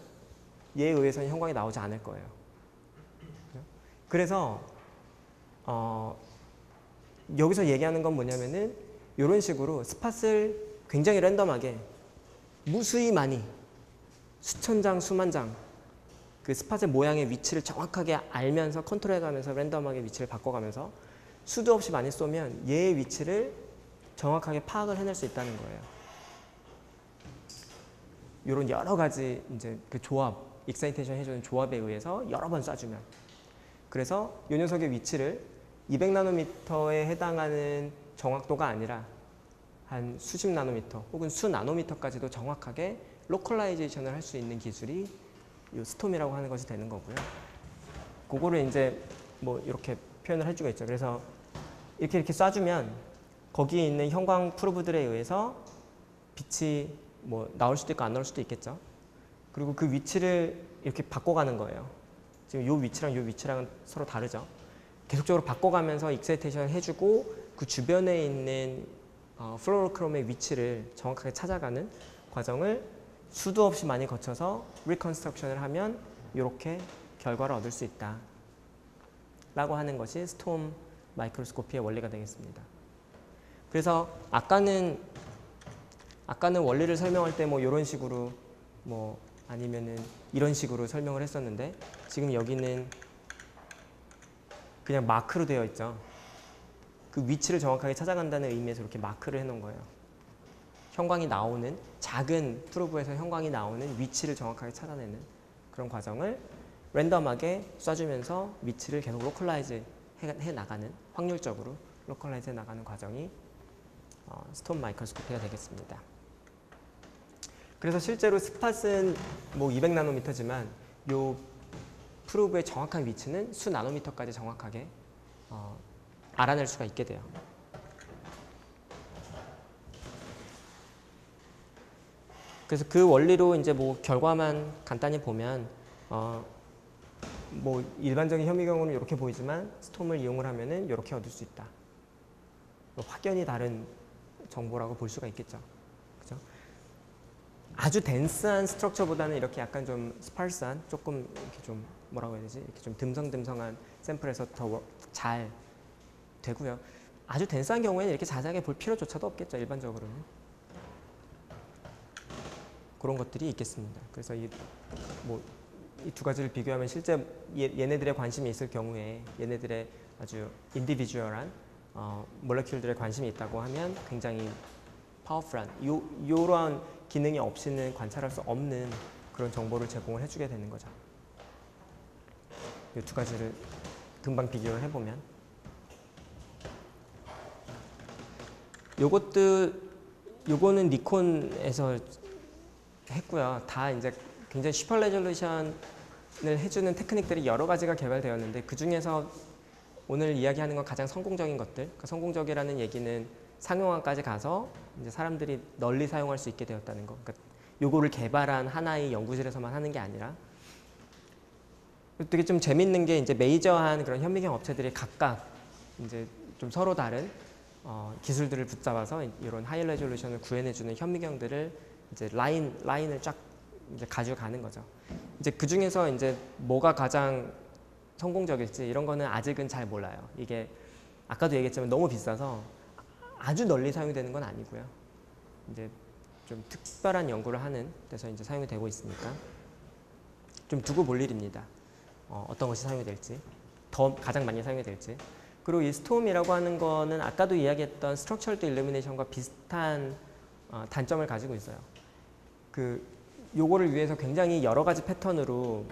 얘에 의해서는 형광이 나오지 않을 거예요. 그죠? 그래서 여기서 얘기하는 건 뭐냐면은 이런 식으로 스팟을 굉장히 랜덤하게 무수히 많이 수천 장, 수만 장 그 스팟의 모양의 위치를 정확하게 알면서 컨트롤해가면서 랜덤하게 위치를 바꿔가면서 수도 없이 많이 쏘면 얘의 위치를 정확하게 파악을 해낼 수 있다는 거예요. 이런 여러 가지 이제 그 조합, 익사이테이션 해주는 조합에 의해서 여러 번 쏴주면 그래서 이 녀석의 위치를 200나노미터에 해당하는 정확도가 아니라 한 수십 나노미터 혹은 수 나노미터까지도 정확하게 로컬라이제이션을 할 수 있는 기술이 이 스톰이라고 하는 것이 되는 거고요. 그거를 이제 뭐 이렇게 표현을 해주고 있죠. 그래서 이렇게 쏴주면 거기에 있는 형광 프로브들에 의해서 빛이 뭐 나올 수도 있고 안 나올 수도 있겠죠. 그리고 그 위치를 이렇게 바꿔가는 거예요. 지금 이 위치랑 이 위치랑은 서로 다르죠. 계속적으로 바꿔가면서 익사이테이션을 해주고 그 주변에 있는 플로로크롬의 위치를 정확하게 찾아가는 과정을 수도 없이 많이 거쳐서 리컨스트럭션을 하면 이렇게 결과를 얻을 수 있다 라고 하는 것이 스톰 마이크로스코피의 원리가 되겠습니다. 그래서 아까는 원리를 설명할 때 뭐 이런 식으로 뭐 아니면은 이런 식으로 설명을 했었는데 지금 여기는 그냥 마크로 되어 있죠. 그 위치를 정확하게 찾아간다는 의미에서 이렇게 마크를 해놓은 거예요. 형광이 나오는 작은 프로브에서 형광이 나오는 위치를 정확하게 찾아내는 그런 과정을 랜덤하게 쏴주면서 위치를 계속 로컬라이즈 해 나가는 확률적으로 로컬라이즈 해 나가는 과정이 스톰 마이크로스코피가 되겠습니다. 그래서 실제로 스팟은 뭐 200나노미터지만 요 프로브의 정확한 위치는 수 나노미터까지 정확하게 알아낼 수가 있게 돼요. 그래서 그 원리로 이제 뭐 결과만 간단히 보면 뭐 일반적인 현미경으로는 이렇게 보이지만 스톰을 이용을 하면은 이렇게 얻을 수 있다. 확연히 다른 정보라고 볼 수가 있겠죠. 그죠? 아주 덴스한 스트럭처보다는 이렇게 약간 좀 스파르스한 조금 이렇게 좀 뭐라고 해야 되지? 이렇게 좀 듬성듬성한 샘플에서 더 잘 되고요. 아주 덴스한 경우에는 이렇게 자세하게 볼 필요조차도 없겠죠. 일반적으로는. 그런 것들이 있겠습니다. 그래서 이 두 가지를 비교하면 실제 얘네들의 관심이 있을 경우에 얘네들의 아주 인디비주얼한 몰레큘들에 관심이 있다고 하면 굉장히 파워풀한 이러한 기능이 없이는 관찰할 수 없는 그런 정보를 제공을 해주게 되는 거죠. 이 두 가지를 금방 비교를 해보면 요거는 니콘에서 했고요. 다 이제 굉장히 슈퍼 레졸루션을 해주는 테크닉들이 여러 가지가 개발되었는데 그 중에서 오늘 이야기하는 건 가장 성공적인 것들. 그러니까 성공적이라는 얘기는 상용화까지 가서 이제 사람들이 널리 사용할 수 있게 되었다는 거. 그러니까 요거를 개발한 하나의 연구실에서만 하는 게 아니라 되게 좀 재밌는 게 이제 메이저한 그런 현미경 업체들이 각각 이제 좀 서로 다른 기술들을 붙잡아서 이런 하이 레졸루션을 구현해주는 현미경들을 이제 라인을 쫙 이제 가져가는 거죠. 이제 그 중에서 이제 뭐가 가장 성공적일지 이런 거는 아직은 잘 몰라요. 이게 아까도 얘기했지만 너무 비싸서 아주 널리 사용되는 건 아니고요. 이제 좀 특별한 연구를 하는 데서 이제 사용이 되고 있으니까 좀 두고 볼 일입니다. 어떤 것이 사용이 될지, 가장 많이 사용이 될지. 그리고 이 스톰이라고 하는 거는 아까도 이야기했던 스트럭처럴드 일루미네이션과 비슷한 단점을 가지고 있어요. 요거를 위해서 굉장히 여러 가지 패턴으로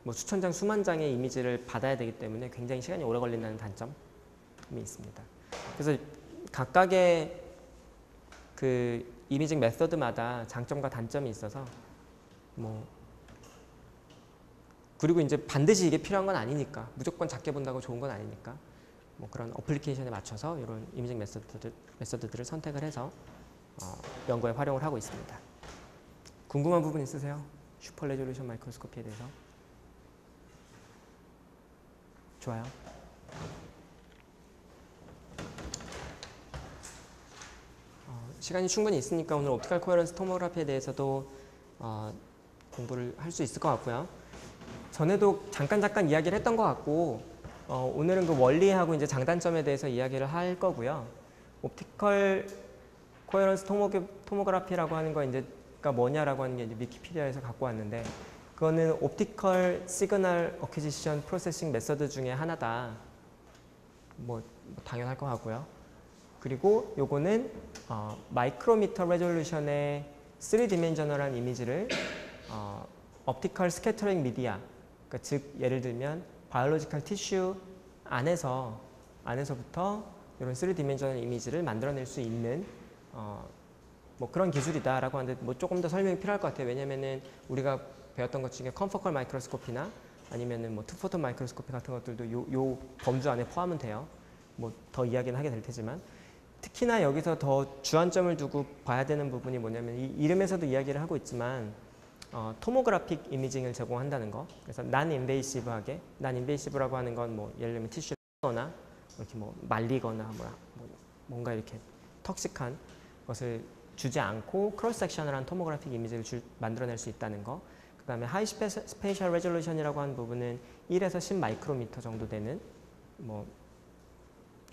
뭐 수천 장, 수만 장의 이미지를 받아야 되기 때문에 굉장히 시간이 오래 걸린다는 단점이 있습니다. 그래서 각각의 그 이미징 메서드마다 장점과 단점이 있어서 그리고 이제 반드시 이게 필요한 건 아니니까 무조건 작게 본다고 좋은 건 아니니까 뭐 그런 어플리케이션에 맞춰서 이런 이미징 메서드들을 선택을 해서 연구에 활용을 하고 있습니다. 궁금한 부분 있으세요? 슈퍼 레졸루션 마이크로스코피에 대해서? 좋아요. 시간이 충분히 있으니까 오늘 옵티컬 코헤런스 토모그래피에 대해서도 공부를 할 수 있을 것 같고요. 전에도 잠깐 이야기를 했던 것 같고 오늘은 그 원리하고 이제 장단점에 대해서 이야기를 할 거고요. 옵티컬 코헤런스 토모그래피라고 하는 거 이제가 뭐냐라고 하는 게 이제 위키피디아에서 갖고 왔는데 그거는 옵티컬 시그널 어퀴지션 프로세싱 메서드 중에 하나다. 뭐 당연할 것 같고요. 그리고 요거는 마이크로미터 레졸루션의 3디멘셔널한 이미지를 옵티컬 스캐터링 미디어, 그러니까 즉 예를 들면 바이올로지컬 티슈 안에서부터 이런 3디멘셔널 이미지를 만들어낼 수 있는 뭐 그런 기술이다라고 하는데 뭐 조금 더 설명이 필요할 것 같아요. 왜냐면은 우리가 배웠던 것 중에 컴포컬 마이크로스코피나 아니면은 뭐 투포톤 마이크로스코피 같은 것들도 요 범주 안에 포함은 돼요. 뭐 더 이야기는 하게 될 테지만 특히나 여기서 더 주안점을 두고 봐야 되는 부분이 뭐냐면 이 이름에서도 이야기를 하고 있지만 토모그래픽 이미징을 제공한다는 거. 그래서 난인베이시브하게, 난인베이시브라고 하는 건 뭐 예를 들면 티슈를 거나 이렇게 뭐 말리거나 뭔가 이렇게 턱식한 것을 주지 않고 크로스 섹션을 한 토모그래픽 이미지를 만들어낼 수 있다는 거. 그 다음에 하이 스페이셜 레졸루션이라고 하는 부분은 1에서 10 마이크로미터 정도 되는 뭐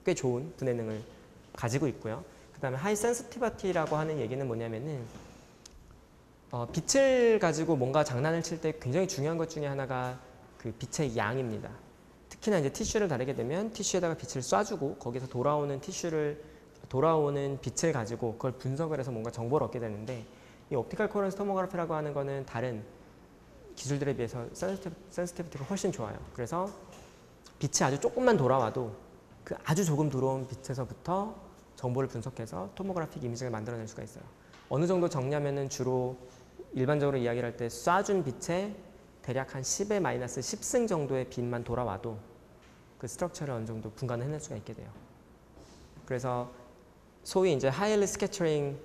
꽤 좋은 분해능을 가지고 있고요. 그 다음에 하이 센시티비티라고 하는 얘기는 뭐냐면은 빛을 가지고 뭔가 장난을 칠 때 굉장히 중요한 것 중에 하나가 그 빛의 양입니다. 특히나 이제 티슈를 다루게 되면 티슈에다가 빛을 쏴주고 거기서 돌아오는 빛을 가지고 그걸 분석을 해서 뭔가 정보를 얻게 되는데, 이 옵티컬 코런스 토모그래피라고 하는 거는 다른 기술들에 비해서 센시티비티가 훨씬 좋아요. 그래서 빛이 아주 조금만 돌아와도 그 아주 조금 들어온 빛에서부터 정보를 분석해서 토모그래픽 이미지를 만들어낼 수가 있어요. 어느 정도 정리하면은 주로 일반적으로 이야기를 할 때 쏴준 빛에 대략 한 10의 마이너스 10승 정도의 빛만 돌아와도 그 스트럭처를 어느 정도 분간을 해낼 수가 있게 돼요. 그래서 소위 이제 highly scattering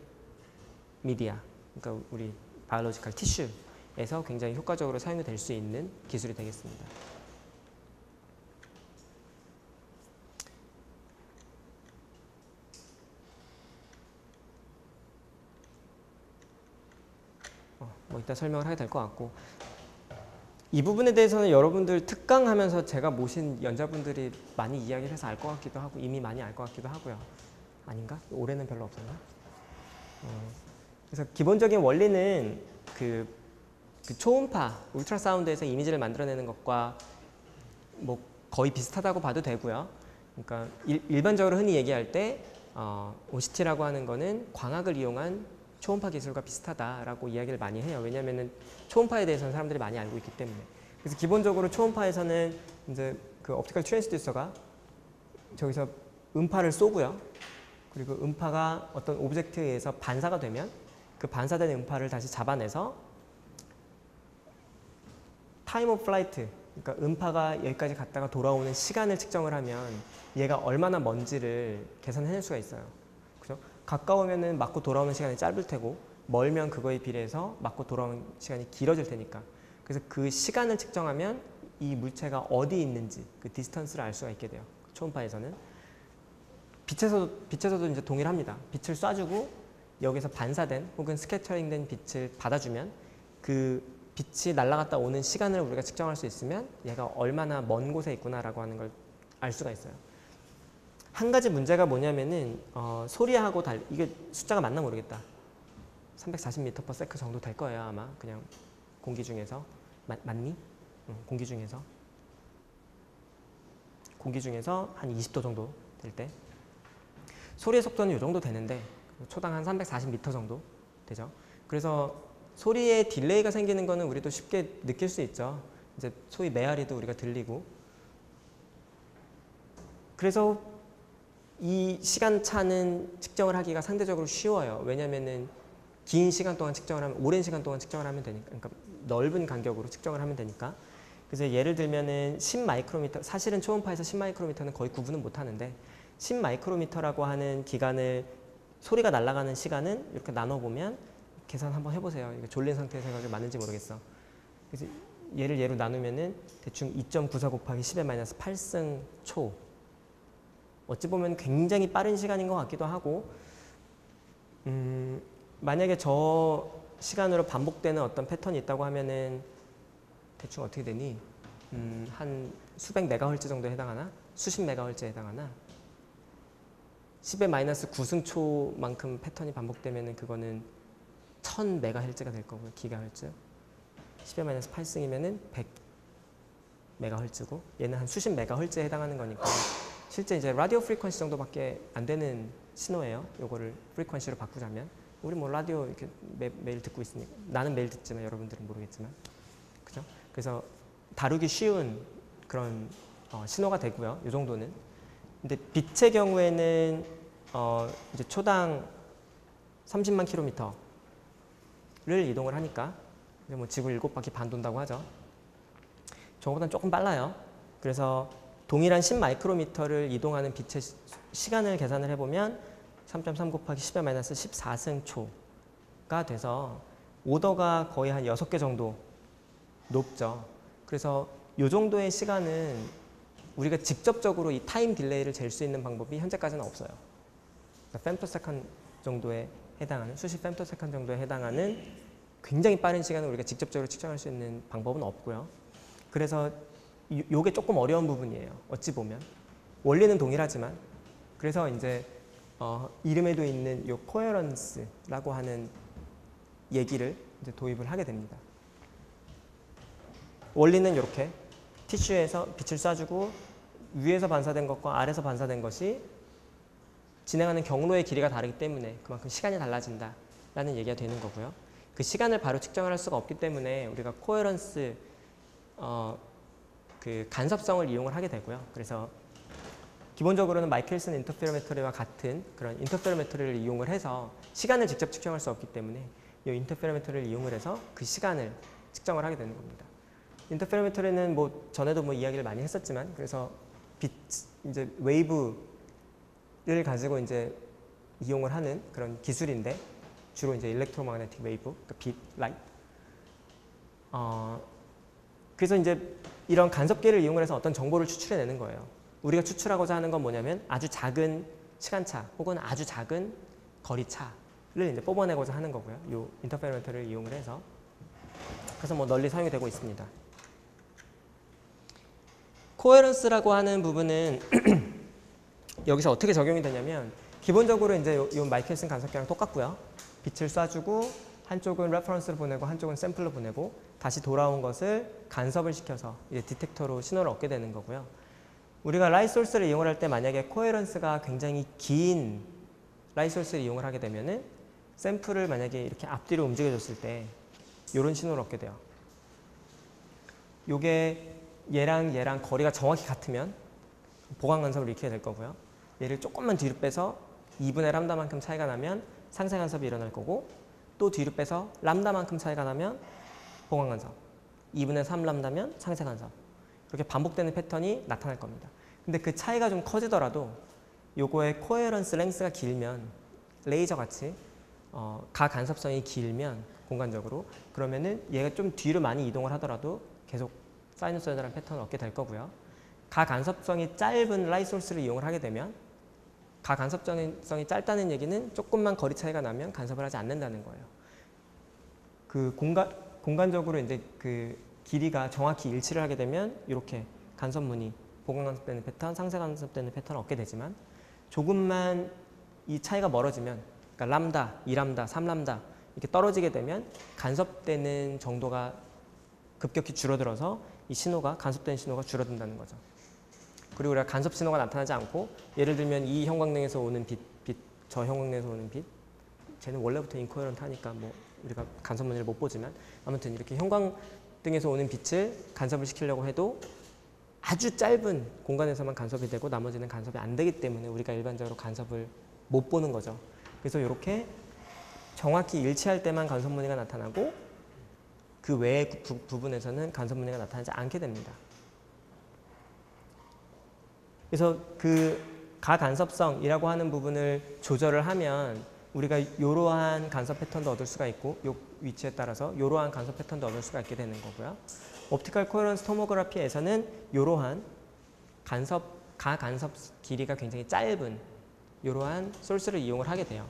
media, 그러니까 우리 바이올로지컬 티슈에서 굉장히 효과적으로 사용이 될 수 있는 기술이 되겠습니다. 뭐 이따 설명을 하게 될 것 같고, 이 부분에 대해서는 여러분들 특강하면서 제가 모신 연자분들이 많이 이야기를 해서 알 것 같기도 하고 이미 많이 알 것 같기도 하고요. 아닌가? 올해는 별로 없었나? 그래서 기본적인 원리는 그 초음파, 울트라사운드에서 이미지를 만들어내는 것과 뭐 거의 비슷하다고 봐도 되고요. 그러니까 일반적으로 흔히 얘기할 때 OCT라고 하는 거는 광학을 이용한 초음파 기술과 비슷하다라고 이야기를 많이 해요. 왜냐하면 초음파에 대해서는 사람들이 많이 알고 있기 때문에. 그래서 기본적으로 초음파에서는 이제 그 옵티컬 트랜스듀서가 저기서 음파를 쏘고요. 그리고 음파가 어떤 오브젝트에 의해서 반사가 되면 그 반사된 음파를 다시 잡아내서 타임 오브 플라이트, 그러니까 음파가 여기까지 갔다가 돌아오는 시간을 측정을 하면 얘가 얼마나 먼지를 계산해낼 수가 있어요. 그죠? 가까우면은 맞고 돌아오는 시간이 짧을 테고 멀면 그거에 비례해서 맞고 돌아오는 시간이 길어질 테니까. 그래서 그 시간을 측정하면 이 물체가 어디 있는지 그 디스턴스를 알 수가 있게 돼요. 초음파에서는. 빛에서도 이제 동일합니다. 빛을 쏴주고 여기서 반사된 혹은 스캐터링된 빛을 받아주면 그 빛이 날아갔다 오는 시간을 우리가 측정할 수 있으면 얘가 얼마나 먼 곳에 있구나라고 하는 걸 알 수가 있어요. 한 가지 문제가 뭐냐면은 소리하고 이게 숫자가 맞나 모르겠다. 340m/s 정도 될 거예요 아마. 그냥 공기 중에서 맞니? 공기 중에서 한 20도 정도 될 때 소리의 속도는 이 정도 되는데 초당 한 340m 정도 되죠. 그래서 소리에 딜레이가 생기는 거는 우리도 쉽게 느낄 수 있죠. 이제 소위 메아리도 우리가 들리고. 그래서 이 시간차는 측정을 하기가 상대적으로 쉬워요. 왜냐면은 긴 시간 동안 측정을 하면, 오랜 시간 동안 측정을 하면 되니까, 그러니까 넓은 간격으로 측정을 하면 되니까. 그래서 예를 들면은 10마이크로미터, 사실은 초음파에서 10마이크로미터는 거의 구분은 못 하는데 10마이크로미터라고 하는 기간을, 소리가 날아가는 시간은 이렇게 나눠보면 계산 한번 해보세요. 이거 졸린 상태에서 해가지고 맞는지 모르겠어. 그래서 예로 나누면은 대충 2.94 곱하기 10의 마이너스 8승 초. 어찌 보면 굉장히 빠른 시간인 것 같기도 하고, 만약에 저 시간으로 반복되는 어떤 패턴이 있다고 하면은 대충 어떻게 되니? 한 수백 메가헤르츠 정도에 해당하나? 수십 메가헤르츠에 해당하나? 10의 마이너스 9승초만큼 패턴이 반복되면은 그거는 1000 메가헤르츠가 될 거고요. 기가헤르츠. 10의 마이너스 8승이면은 100 메가헤르츠고, 얘는 한 수십 메가헤르츠에 해당하는 거니까 실제 이제 라디오 프리퀀시 정도밖에 안 되는 신호예요. 요거를 프리퀀시로 바꾸자면. 우리 뭐 라디오 이렇게 매일 듣고 있으니까, 나는 매일 듣지만 여러분들은 모르겠지만, 그죠? 그래서 다루기 쉬운 그런 신호가 되고요. 이 정도는. 근데 빛의 경우에는 이제 초당 30만 킬로미터를 이동을 하니까 이제 뭐 지구 7바퀴 반 돈다고 하죠. 저거보다는 조금 빨라요. 그래서 동일한 10마이크로미터를 이동하는 빛의 시간을 계산을 해보면 3.3 곱하기 10의 마이너스 14승 초가 돼서 오더가 거의 한 6개 정도 높죠. 그래서 이 정도의 시간은 우리가 직접적으로 이 타임 딜레이를 잴 수 있는 방법이 현재까지는 없어요. 그러니까 femtosecond 정도에 해당하는, 수십 femtosecond 정도에 해당하는 굉장히 빠른 시간을 우리가 직접적으로 측정할 수 있는 방법은 없고요. 그래서 요게 조금 어려운 부분이에요. 어찌 보면. 원리는 동일하지만 그래서 이제 이름에도 있는 요 코헤런스라고 하는 얘기를 이제 도입을 하게 됩니다. 원리는 이렇게 티슈에서 빛을 쏴주고 위에서 반사된 것과 아래에서 반사된 것이 진행하는 경로의 길이가 다르기 때문에 그만큼 시간이 달라진다라는 얘기가 되는 거고요. 그 시간을 바로 측정을 할 수가 없기 때문에 우리가 코헤런스 그 간섭성을 이용을 하게 되고요. 그래서 기본적으로는 마이켈슨 인터페로메트리와 같은 그런 인터페로메트리를 이용을 해서 시간을 직접 측정할 수 없기 때문에 이 인터페로메트리를 이용을 해서 그 시간을 측정을 하게 되는 겁니다. 인터페로메트리는 뭐 전에도 뭐 이야기를 많이 했었지만 그래서 빛 이제 웨이브를 가지고 이제 이용을 하는 그런 기술인데 주로 이제 일렉트로마그네틱 웨이브, 그러니까 빛, 라이트. 그래서 이제 이런 간섭계를 이용해서 어떤 정보를 추출해내는 거예요. 우리가 추출하고자 하는 건 뭐냐면 아주 작은 시간차 혹은 아주 작은 거리차를 이제 뽑아내고자 하는 거고요. 이 인터페로메터를 이용을 해서. 그래서 뭐 널리 사용이 되고 있습니다. 코헤런스라고 하는 부분은 여기서 어떻게 적용이 되냐면 기본적으로 이제 요 마이켈슨 간섭계랑 똑같고요. 빛을 쏴주고 한쪽은 레퍼런스를 보내고 한쪽은 샘플로 보내고 다시 돌아온 것을 간섭을 시켜서 이제 디텍터로 신호를 얻게 되는 거고요. 우리가 라이트 소스를 이용을 할 때 만약에 코헤런스가 굉장히 긴 라이트 소스를 이용을 하게 되면은 샘플을 만약에 이렇게 앞뒤로 움직여줬을 때 이런 신호를 얻게 돼요. 요게 얘랑 거리가 정확히 같으면 보강 간섭을 일으키게 될 거고요. 얘를 조금만 뒤로 빼서 2분의 람다만큼 차이가 나면 상쇄 간섭이 일어날 거고 또 뒤로 빼서 람다만큼 차이가 나면 보강 간섭 2분의 3 람다면 상쇄 간섭 이렇게 반복되는 패턴이 나타날 겁니다. 근데 그 차이가 좀 커지더라도 요거의 코헤런스 랭스가 길면 레이저 같이 가간섭성이 길면 공간적으로 그러면은 얘가 좀 뒤로 많이 이동을 하더라도 계속 사이누소이드라는 패턴을 얻게 될 거고요. 가간섭성이 짧은 라이트 소스를 이용을 하게 되면 가간섭성이 짧다는 얘기는 조금만 거리 차이가 나면 간섭을 하지 않는다는 거예요. 그 공간적으로 이제 그 길이가 정확히 일치를 하게 되면 이렇게 간섭무늬, 보강 간섭되는 패턴, 상쇄 간섭되는 패턴을 얻게 되지만 조금만 이 차이가 멀어지면 그러니까 람다, 2람다, 3람다 이렇게 떨어지게 되면 간섭되는 정도가 급격히 줄어들어서 이 신호가 간섭된 신호가 줄어든다는 거죠. 그리고 우리가 간섭 신호가 나타나지 않고 예를 들면 이 형광등에서 오는 빛, 저 형광등에서 오는 빛 쟤는 원래부터 인코헤런트하니까 뭐 우리가 간섭 무늬를 못 보지만 아무튼 이렇게 형광등에서 오는 빛을 간섭을 시키려고 해도 아주 짧은 공간에서만 간섭이 되고 나머지는 간섭이 안 되기 때문에 우리가 일반적으로 간섭을 못 보는 거죠. 그래서 이렇게 정확히 일치할 때만 간섭 무늬가 나타나고 그 외의 부분에서는 간섭 무늬가 나타나지 않게 됩니다. 그래서 그 가간섭성이라고 하는 부분을 조절을 하면 우리가 이러한 간섭 패턴도 얻을 수가 있고 이 위치에 따라서 이러한 간섭 패턴도 얻을 수가 있게 되는 거고요. 옵티컬 코헤런스 토모그래피에서는 이러한 가간섭 길이가 굉장히 짧은 이러한 소스를 이용을 하게 돼요.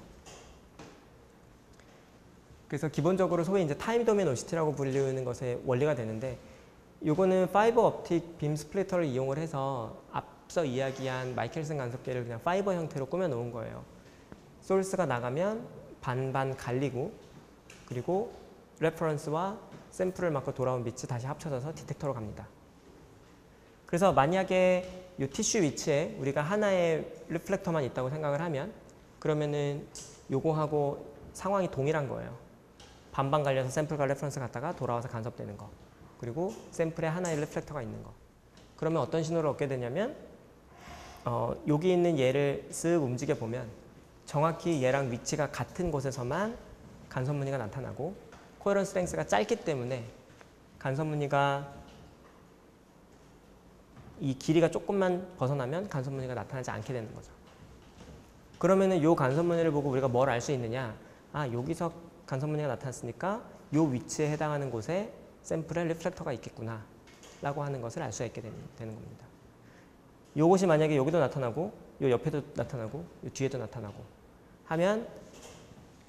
그래서 기본적으로 소위 이제 타임 도메인 오시티라고 불리는 것의 원리가 되는데 요거는 파이버 옵틱 빔 스플리터를 이용을 해서 앞서 이야기한 마이켈슨 간섭계를 그냥 파이버 형태로 꾸며 놓은 거예요. 소스가 나가면 반반 갈리고 그리고 레퍼런스와 샘플을 맞고 돌아온 빛이 다시 합쳐져서 디텍터로 갑니다. 그래서 만약에 이 티슈 위치에 우리가 하나의 리플렉터만 있다고 생각을 하면 그러면은 요거하고 상황이 동일한 거예요. 반반 갈려서 샘플과 레퍼런스 갔다가 돌아와서 간섭되는 거. 그리고 샘플에 하나의 리플렉터가 있는 거. 그러면 어떤 신호를 얻게 되냐면 여기 있는 얘를 쓱 움직여 보면 정확히 얘랑 위치가 같은 곳에서만 간섭 무늬가 나타나고 코헤런스 랭스가 짧기 때문에 간섭 무늬가 이 길이가 조금만 벗어나면 간섭 무늬가 나타나지 않게 되는 거죠. 그러면은 요 간섭 무늬를 보고 우리가 뭘 알 수 있느냐? 아, 여기서 간섭 무늬가 나타났으니까 요 위치에 해당하는 곳에 샘플에 리플렉터가 있겠구나 라고 하는 것을 알 수가 있게 되는 겁니다. 요것이 만약에 여기도 나타나고 요 옆에도 나타나고 요 뒤에도 나타나고 하면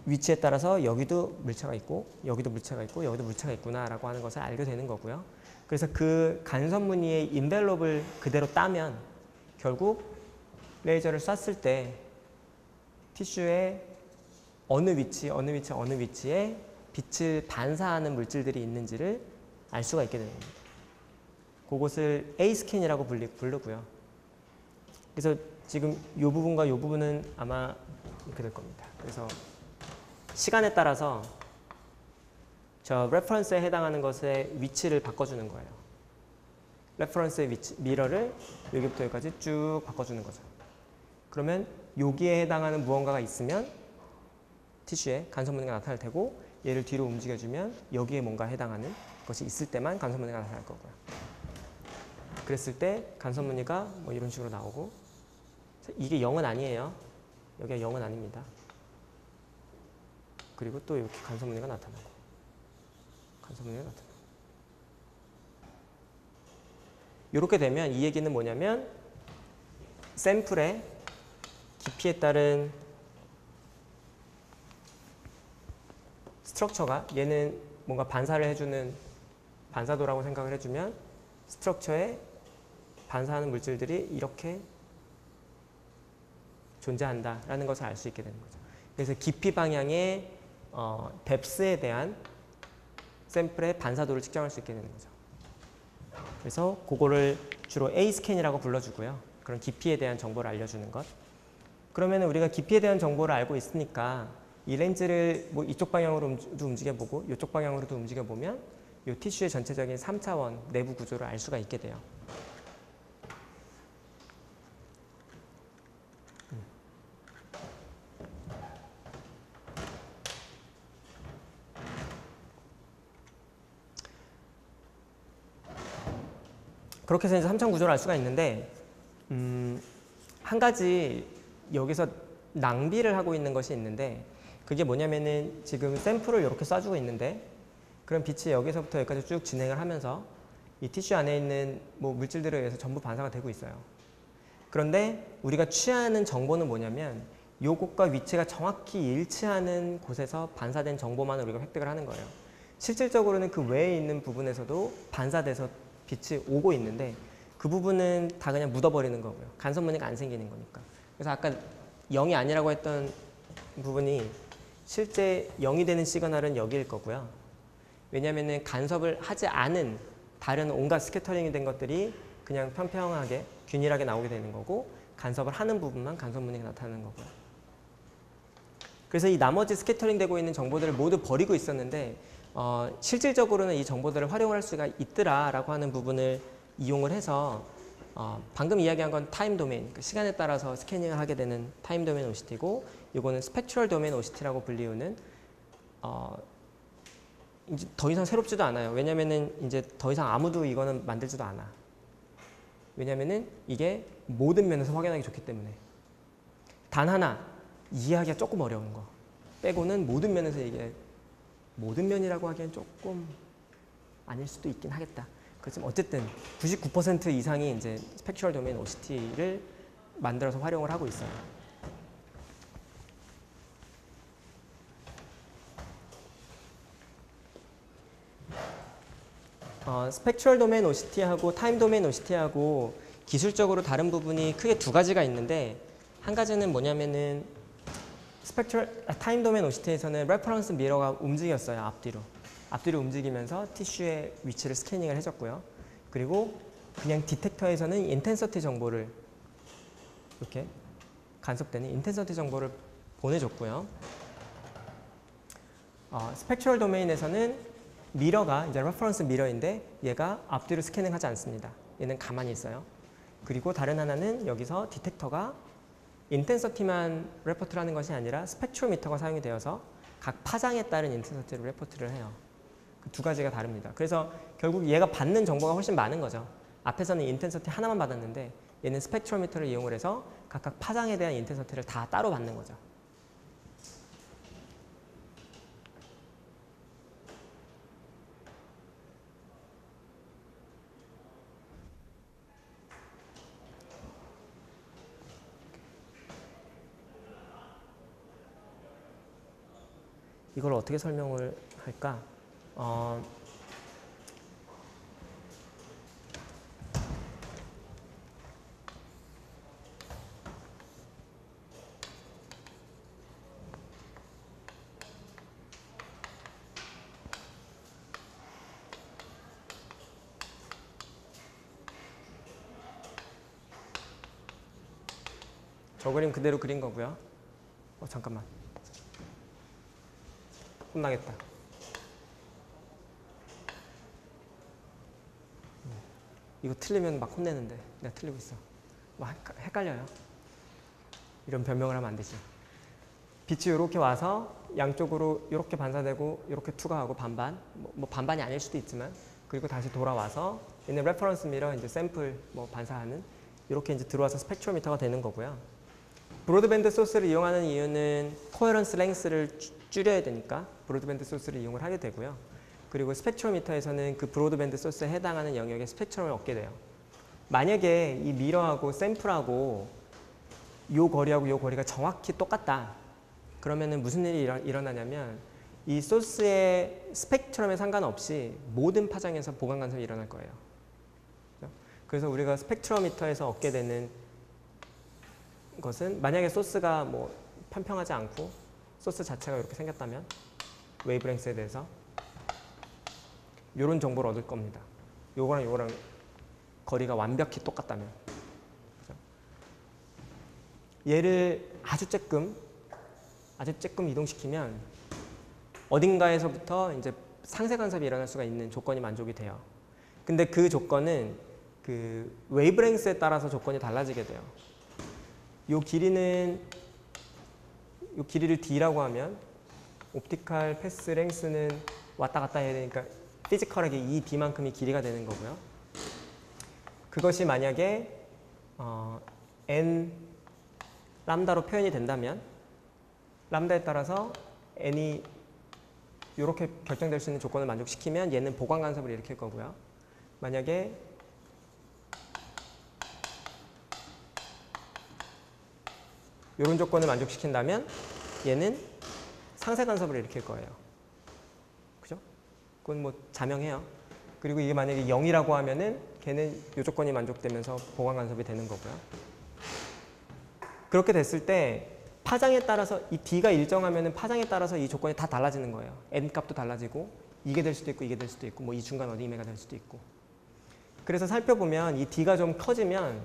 위치에 따라서 여기도 물체가 있고 여기도 물체가 있고 여기도 물체가 있구나 라고 하는 것을 알게 되는 거고요. 그래서 그 간섭 무늬의 인벨롭을 그대로 따면 결국 레이저를 쐈을 때 티슈에 어느 위치에 빛을 반사하는 물질들이 있는지를 알 수가 있게 되는 겁니다. 그것을 A 스캔이라고 부르고요. 그래서 지금 이 부분과 이 부분은 아마 이렇게 될 겁니다. 그래서 시간에 따라서 저 레퍼런스에 해당하는 것의 위치를 바꿔주는 거예요. 레퍼런스의 위치, 미러를 여기부터 여기까지 쭉 바꿔주는 거죠. 그러면 여기에 해당하는 무언가가 있으면 티슈에 간섭무늬가 나타날 테고 얘를 뒤로 움직여주면 여기에 뭔가 해당하는 것이 있을 때만 간섭무늬가 나타날 거고요. 그랬을 때 간섭무늬가 뭐 이런 식으로 나오고 이게 0은 아니에요. 여기가 0은 아닙니다. 그리고 또 이렇게 간섭무늬가 나타나고 간섭무늬가 나타나고 이렇게 되면 이 얘기는 뭐냐면 샘플의 깊이에 따른 스트럭처가 얘는 뭔가 반사를 해주는 반사도라고 생각을 해주면 스트럭처에 반사하는 물질들이 이렇게 존재한다라는 것을 알 수 있게 되는 거죠. 그래서 깊이 방향의 뎁스에 대한 샘플의 반사도를 측정할 수 있게 되는 거죠. 그래서 그거를 주로 A 스캔이라고 불러주고요. 그런 깊이에 대한 정보를 알려주는 것. 그러면 우리가 깊이에 대한 정보를 알고 있으니까 이 렌즈를 뭐 이쪽 방향으로도 움직여보고 이쪽 방향으로도 움직여보면 이 티슈의 전체적인 3차원 내부 구조를 알 수가 있게 돼요. 그렇게 해서 이제 3차원 구조를 알 수가 있는데 한 가지 여기서 낭비를 하고 있는 것이 있는데 그게 뭐냐면은 지금 샘플을 이렇게 쏴주고 있는데 그럼 빛이 여기서부터 여기까지 쭉 진행을 하면서 이 티슈 안에 있는 뭐 물질들에 의해서 전부 반사가 되고 있어요. 그런데 우리가 취하는 정보는 뭐냐면 요것과 위치가 정확히 일치하는 곳에서 반사된 정보만을 우리가 획득을 하는 거예요. 실질적으로는 그 외에 있는 부분에서도 반사돼서 빛이 오고 있는데 그 부분은 다 그냥 묻어버리는 거고요. 간섭무늬가 안 생기는 거니까. 그래서 아까 0이 아니라고 했던 부분이 실제 0이 되는 시그널은 여기일 거고요. 왜냐하면 간섭을 하지 않은 다른 온갖 스캐터링이 된 것들이 그냥 평평하게 균일하게 나오게 되는 거고 간섭을 하는 부분만 간섭무늬가 나타나는 거고요. 그래서 이 나머지 스캐터링 되고 있는 정보들을 모두 버리고 있었는데 실질적으로는 이 정보들을 활용할 수가 있더라라고 하는 부분을 이용을 해서 방금 이야기한 건 타임 도메인, 시간에 따라서 스캐닝을 하게 되는 타임 도메인 OCT고 이거는 스펙트럴 도메인 OCT라고 불리우는 이제 더 이상 새롭지도 않아요. 왜냐면은 이제 더 이상 아무도 이거는 만들지도 않아. 왜냐면은 이게 모든 면에서 확인하기 좋기 때문에. 단 하나 이해하기가 조금 어려운 거 빼고는 모든 면에서 이게 모든 면이라고 하기엔 조금 아닐 수도 있긴 하겠다. 그렇지만 어쨌든 99% 이상이 이제 스펙트럴 도메인 OCT를 만들어서 활용을 하고 있어요. 스펙트럴 도메인 OCT하고 타임 도메인 OCT하고 기술적으로 다른 부분이 크게 두 가지가 있는데 한 가지는 뭐냐면은 타임 도메인 OCT에서는 레퍼런스 미러가 움직였어요. 앞뒤로 움직이면서 티슈의 위치를 스캐닝을 해줬고요. 그리고 그냥 디텍터에서는 인텐서티 정보를 이렇게 간섭되는 인텐서티 정보를 보내줬고요. 스펙트럴 도메인에서는 미러가 이제 레퍼런스 미러인데 얘가 앞뒤로 스캐닝하지 않습니다. 얘는 가만히 있어요. 그리고 다른 하나는 여기서 디텍터가 인텐서티만 레포트를 하는 것이 아니라 스펙트로미터가 사용이 되어서 각 파장에 따른 인텐서티를 레포트를 해요. 그 두 가지가 다릅니다. 그래서 결국 얘가 받는 정보가 훨씬 많은 거죠. 앞에서는 인텐서티 하나만 받았는데 얘는 스펙트로미터를 이용을 해서 각각 파장에 대한 인텐서티를 다 따로 받는 거죠. 이걸 어떻게 설명을 할까? 저 그림 그대로 그린 거고요. 잠깐만. 혼나겠다. 이거 틀리면 막 혼내는데 내가 틀리고 있어. 막 헷갈려요. 이런 변명을 하면 안 되지. 빛이 이렇게 와서 양쪽으로 이렇게 반사되고 이렇게 투과하고 반반, 뭐 반반이 아닐 수도 있지만, 그리고 다시 돌아와서 얘는 레퍼런스 미러 이제 샘플 뭐 반사하는 이렇게 이제 들어와서 스펙트로미터가 되는 거고요. 브로드밴드 소스를 이용하는 이유는 코헤런스 랭스를 줄여야 되니까 브로드밴드 소스를 이용을 하게 되고요. 그리고 스펙트로미터에서는 그 브로드밴드 소스에 해당하는 영역의 스펙트럼을 얻게 돼요. 만약에 이 미러하고 샘플하고 요 거리하고 요 거리가 정확히 똑같다. 그러면은 무슨 일이 일어나냐면 이 소스의 스펙트럼에 상관없이 모든 파장에서 보강 간섭이 일어날 거예요. 그래서 우리가 스펙트로미터에서 얻게 되는 것은, 만약에 소스가 뭐 편평하지 않고 소스 자체가 이렇게 생겼다면 웨이브랭스에 대해서 이런 정보를 얻을 겁니다. 요거랑 요거랑 거리가 완벽히 똑같다면. 얘를 아주 쬐끔 이동시키면 어딘가에서부터 이제 상세 간섭이 일어날 수가 있는 조건이 만족이 돼요. 근데 그 조건은 그 웨이브랭스에 따라서 조건이 달라지게 돼요. 요 길이를 D라고 하면 옵티컬 패스 랭스는 왔다 갔다 해야 되니까 피지컬하게 이 D만큼이 길이가 되는 거고요. 그것이 만약에 N 람다로 표현이 된다면 람다에 따라서 N이 이렇게 결정될 수 있는 조건을 만족시키면 얘는 보강 간섭을 일으킬 거고요. 만약에 이런 조건을 만족시킨다면 얘는 상세 간섭을 일으킬 거예요. 그죠? 그건 뭐 자명해요. 그리고 이게 만약에 0이라고 하면은 걔는 이 조건이 만족되면서 보강 간섭이 되는 거고요. 그렇게 됐을 때 파장에 따라서 이 D가 일정하면은 파장에 따라서 이 조건이 다 달라지는 거예요. N 값도 달라지고 이게 될 수도 있고 이게 될 수도 있고 뭐 이 중간 어디매가 될 수도 있고. 그래서 살펴보면 이 D가 좀 커지면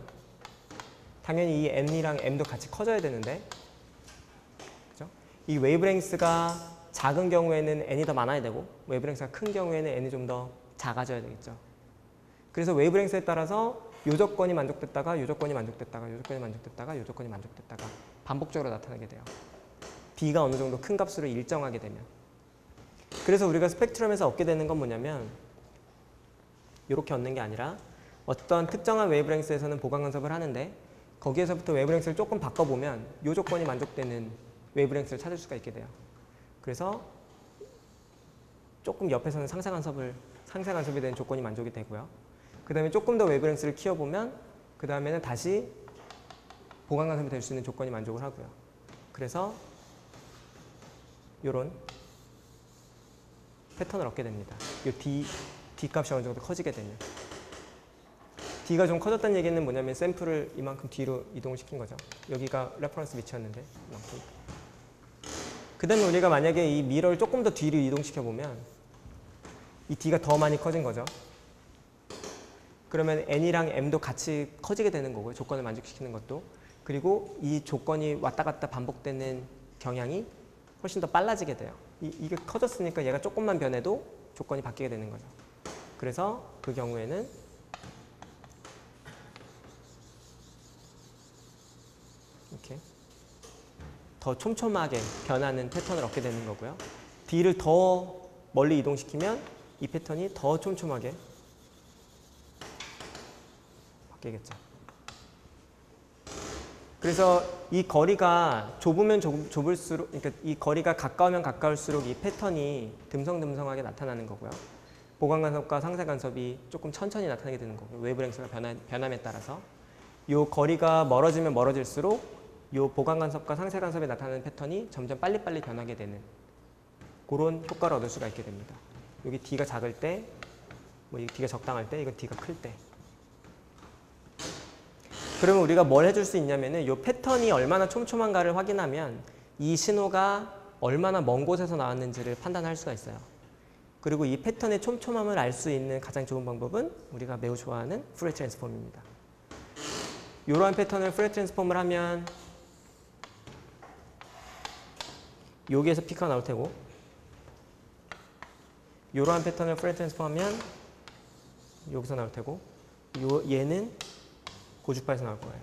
당연히 이 N이랑 M도 같이 커져야 되는데, 그죠? 이 웨이브랭스가 작은 경우에는 N이 더 많아야 되고 웨이브랭스가 큰 경우에는 N이 좀 더 작아져야 되겠죠. 그래서 웨이브랭스에 따라서 요 조건이 만족됐다가 요 조건이 만족됐다가 요 조건이 만족됐다가 요 조건이 만족됐다가 반복적으로 나타나게 돼요. D가 어느 정도 큰 값으로 일정하게 되면. 그래서 우리가 스펙트럼에서 얻게 되는 건 뭐냐면 이렇게 얻는 게 아니라 어떤 특정한 웨이브랭스에서는 보강 간섭을 하는데 거기에서부터 웨이브랭스를 조금 바꿔보면 이 조건이 만족되는 웨이브랭스를 찾을 수가 있게 돼요. 그래서 조금 옆에서는 상세 간섭이 되는 조건이 만족이 되고요. 그 다음에 조금 더 웨이브랭스를 키워보면 그 다음에는 다시 보강 간섭이 될 수 있는 조건이 만족을 하고요. 그래서 이런 패턴을 얻게 됩니다. 이 D 값이 어느 정도 커지게 되면. D가 좀 커졌다는 얘기는 뭐냐면 샘플을 이만큼 뒤로 이동을 시킨 거죠. 여기가 레퍼런스 위치였는데 이만큼. 그 다음에 우리가 만약에 이 미러를 조금 더 뒤로 이동시켜보면 이 D가 더 많이 커진 거죠. 그러면 N이랑 M도 같이 커지게 되는 거고요. 조건을 만족시키는 것도. 그리고 이 조건이 왔다 갔다 반복되는 경향이 훨씬 더 빨라지게 돼요. 이게 커졌으니까 얘가 조금만 변해도 조건이 바뀌게 되는 거죠. 그래서 그 경우에는 이렇게 더 촘촘하게 변하는 패턴을 얻게 되는 거고요. D를 더 멀리 이동시키면 이 패턴이 더 촘촘하게 바뀌겠죠. 그래서 이 거리가 좁으면 좁을수록, 그러니까 이 거리가 가까우면 가까울수록 이 패턴이 듬성듬성하게 나타나는 거고요. 보강 간섭과 상세 간섭이 조금 천천히 나타나게 되는 거고요. 웨이브랭스가 변함에 따라서. 이 거리가 멀어지면 멀어질수록 이 보강 간섭과 상세 간섭에 나타나는 패턴이 점점 빨리빨리 변하게 되는 그런 효과를 얻을 수가 있게 됩니다. 여기 D가 작을 때, 뭐 D가 적당할 때, 이거 D가 클 때. 그러면 우리가 뭘 해줄 수 있냐면은 이 패턴이 얼마나 촘촘한가를 확인하면 이 신호가 얼마나 먼 곳에서 나왔는지를 판단할 수가 있어요. 그리고 이 패턴의 촘촘함을 알 수 있는 가장 좋은 방법은 우리가 매우 좋아하는 푸리에 트랜스폼입니다. 이러한 패턴을 푸리에 트랜스폼을 하면 여기에서 피크가 나올 테고 이러한 패턴을 포리어 트랜스폼 하면 여기서 나올 테고 얘는 고주파에서 나올 거예요.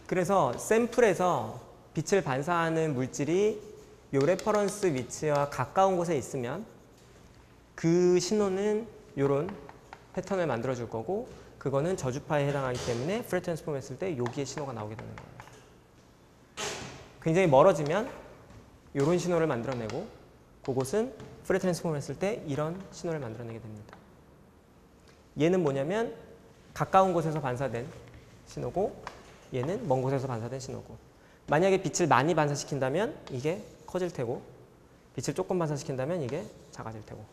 그래서 샘플에서 빛을 반사하는 물질이 이 레퍼런스 위치와 가까운 곳에 있으면 그 신호는 이런 패턴을 만들어 줄 거고 그거는 저주파에 해당하기 때문에 포리어 트랜스폼 했을 때 여기에 신호가 나오게 되는 거예요. 굉장히 멀어지면 이런 신호를 만들어내고 그곳은 포리어 트랜스폼 했을 때 이런 신호를 만들어내게 됩니다. 얘는 뭐냐면 가까운 곳에서 반사된 신호고 얘는 먼 곳에서 반사된 신호고 만약에 빛을 많이 반사시킨다면 이게 커질 테고 빛을 조금 반사시킨다면 이게 작아질 테고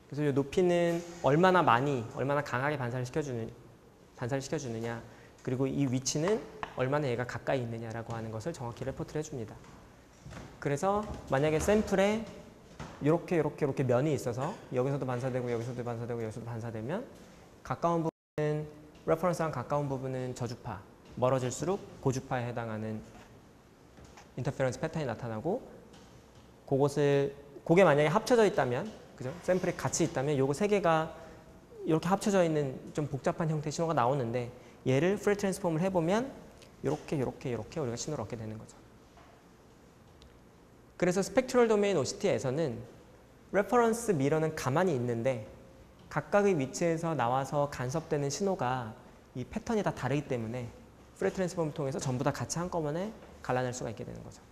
그래서 이 높이는 얼마나 많이, 얼마나 강하게 반사를 시켜주느냐 그리고 이 위치는 얼마나 얘가 가까이 있느냐라고 하는 것을 정확히 레포트를 해줍니다. 그래서 만약에 샘플에 이렇게 면이 있어서 여기서도 반사되고 여기서도 반사되고 여기서도 반사되면 가까운 부분은 레퍼런스랑 가까운 부분은 저주파, 멀어질수록 고주파에 해당하는 인터페런스 패턴이 나타나고 그게 만약에 합쳐져 있다면 그죠? 샘플이 같이 있다면 요거 세 개가 이렇게 합쳐져 있는 좀 복잡한 형태의 신호가 나오는데 얘를 포리어 트랜스폼을 해보면 이렇게 우리가 신호를 얻게 되는 거죠. 그래서 스펙트럴 도메인 OCT에서는 레퍼런스 미러는 가만히 있는데 각각의 위치에서 나와서 간섭되는 신호가 이 패턴이 다 다르기 때문에 포리어 트랜스폼을 통해서 전부 다 같이 한꺼번에 갈라낼 수가 있게 되는 거죠.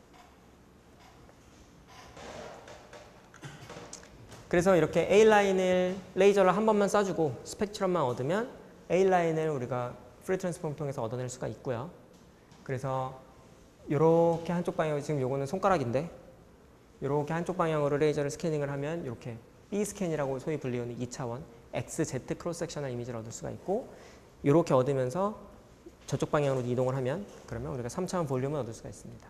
그래서 이렇게 A라인을 레이저를 한 번만 쏴주고 스펙트럼만 얻으면 A라인을 우리가 포리어 트랜스폼을 통해서 얻어낼 수가 있고요. 그래서 이렇게 한쪽 방향, 지금 요거는 손가락인데 이렇게 한쪽 방향으로 레이저를 스캐닝을 하면 이렇게 B 스캔이라고 소위 불리우는 2차원 XZ 크로스 섹셔널 이미지를 얻을 수가 있고 이렇게 얻으면서 저쪽 방향으로 이동을 하면 그러면 우리가 3차원 볼륨을 얻을 수가 있습니다.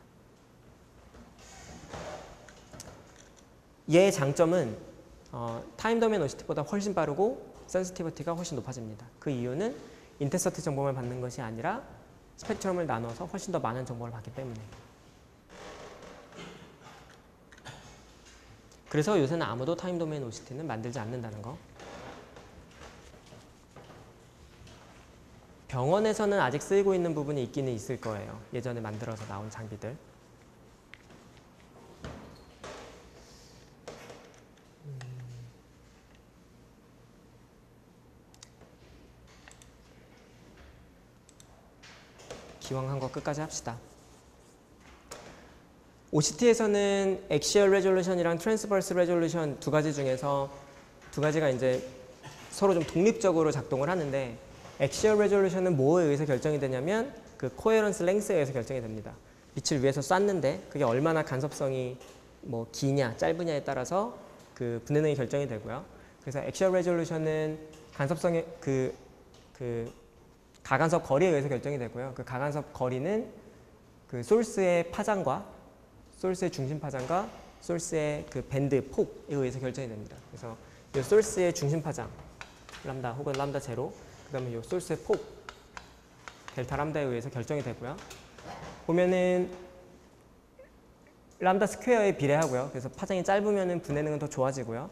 얘의 장점은 타임 도메인 OCT보다 훨씬 빠르고 센시티비티가 훨씬 높아집니다. 그 이유는 인터셉트 정보만 받는 것이 아니라 스펙트럼을 나눠서 훨씬 더 많은 정보를 받기 때문에. 그래서 요새는 아무도 타임 도메인 OCT는 만들지 않는다는 거. 병원에서는 아직 쓰이고 있는 부분이 있기는 있을 거예요. 예전에 만들어서 나온 장비들. 기왕 한 거 끝까지 합시다. OCT에서는 엑시얼 레졸루션이랑 트랜스버스 레졸루션 두 가지 중에서 두 가지가 이제 서로 좀 독립적으로 작동을 하는데 엑시얼 레졸루션은 뭐에 의해서 결정이 되냐면 그 코헤런스 랭스에 의해서 결정이 됩니다. 빛을 위에서 쐈는데 그게 얼마나 간섭성이 뭐 기냐 짧으냐에 따라서 그 분해능이 결정이 되고요. 그래서 엑시얼 레졸루션은 간섭성의 그 가간섭 거리에 의해서 결정이 되고요. 그 가간섭 거리는 그 소스의 파장과 소스의 중심 파장과 소스의 그 밴드 폭에 의해서 결정이 됩니다. 그래서 이 소스의 중심 파장 람다 혹은 람다 제로 그다음에 이 소스의 폭 델타 람다에 의해서 결정이 되고요. 보면은 람다 스퀘어에 비례하고요. 그래서 파장이 짧으면은 분해능은 더 좋아지고요.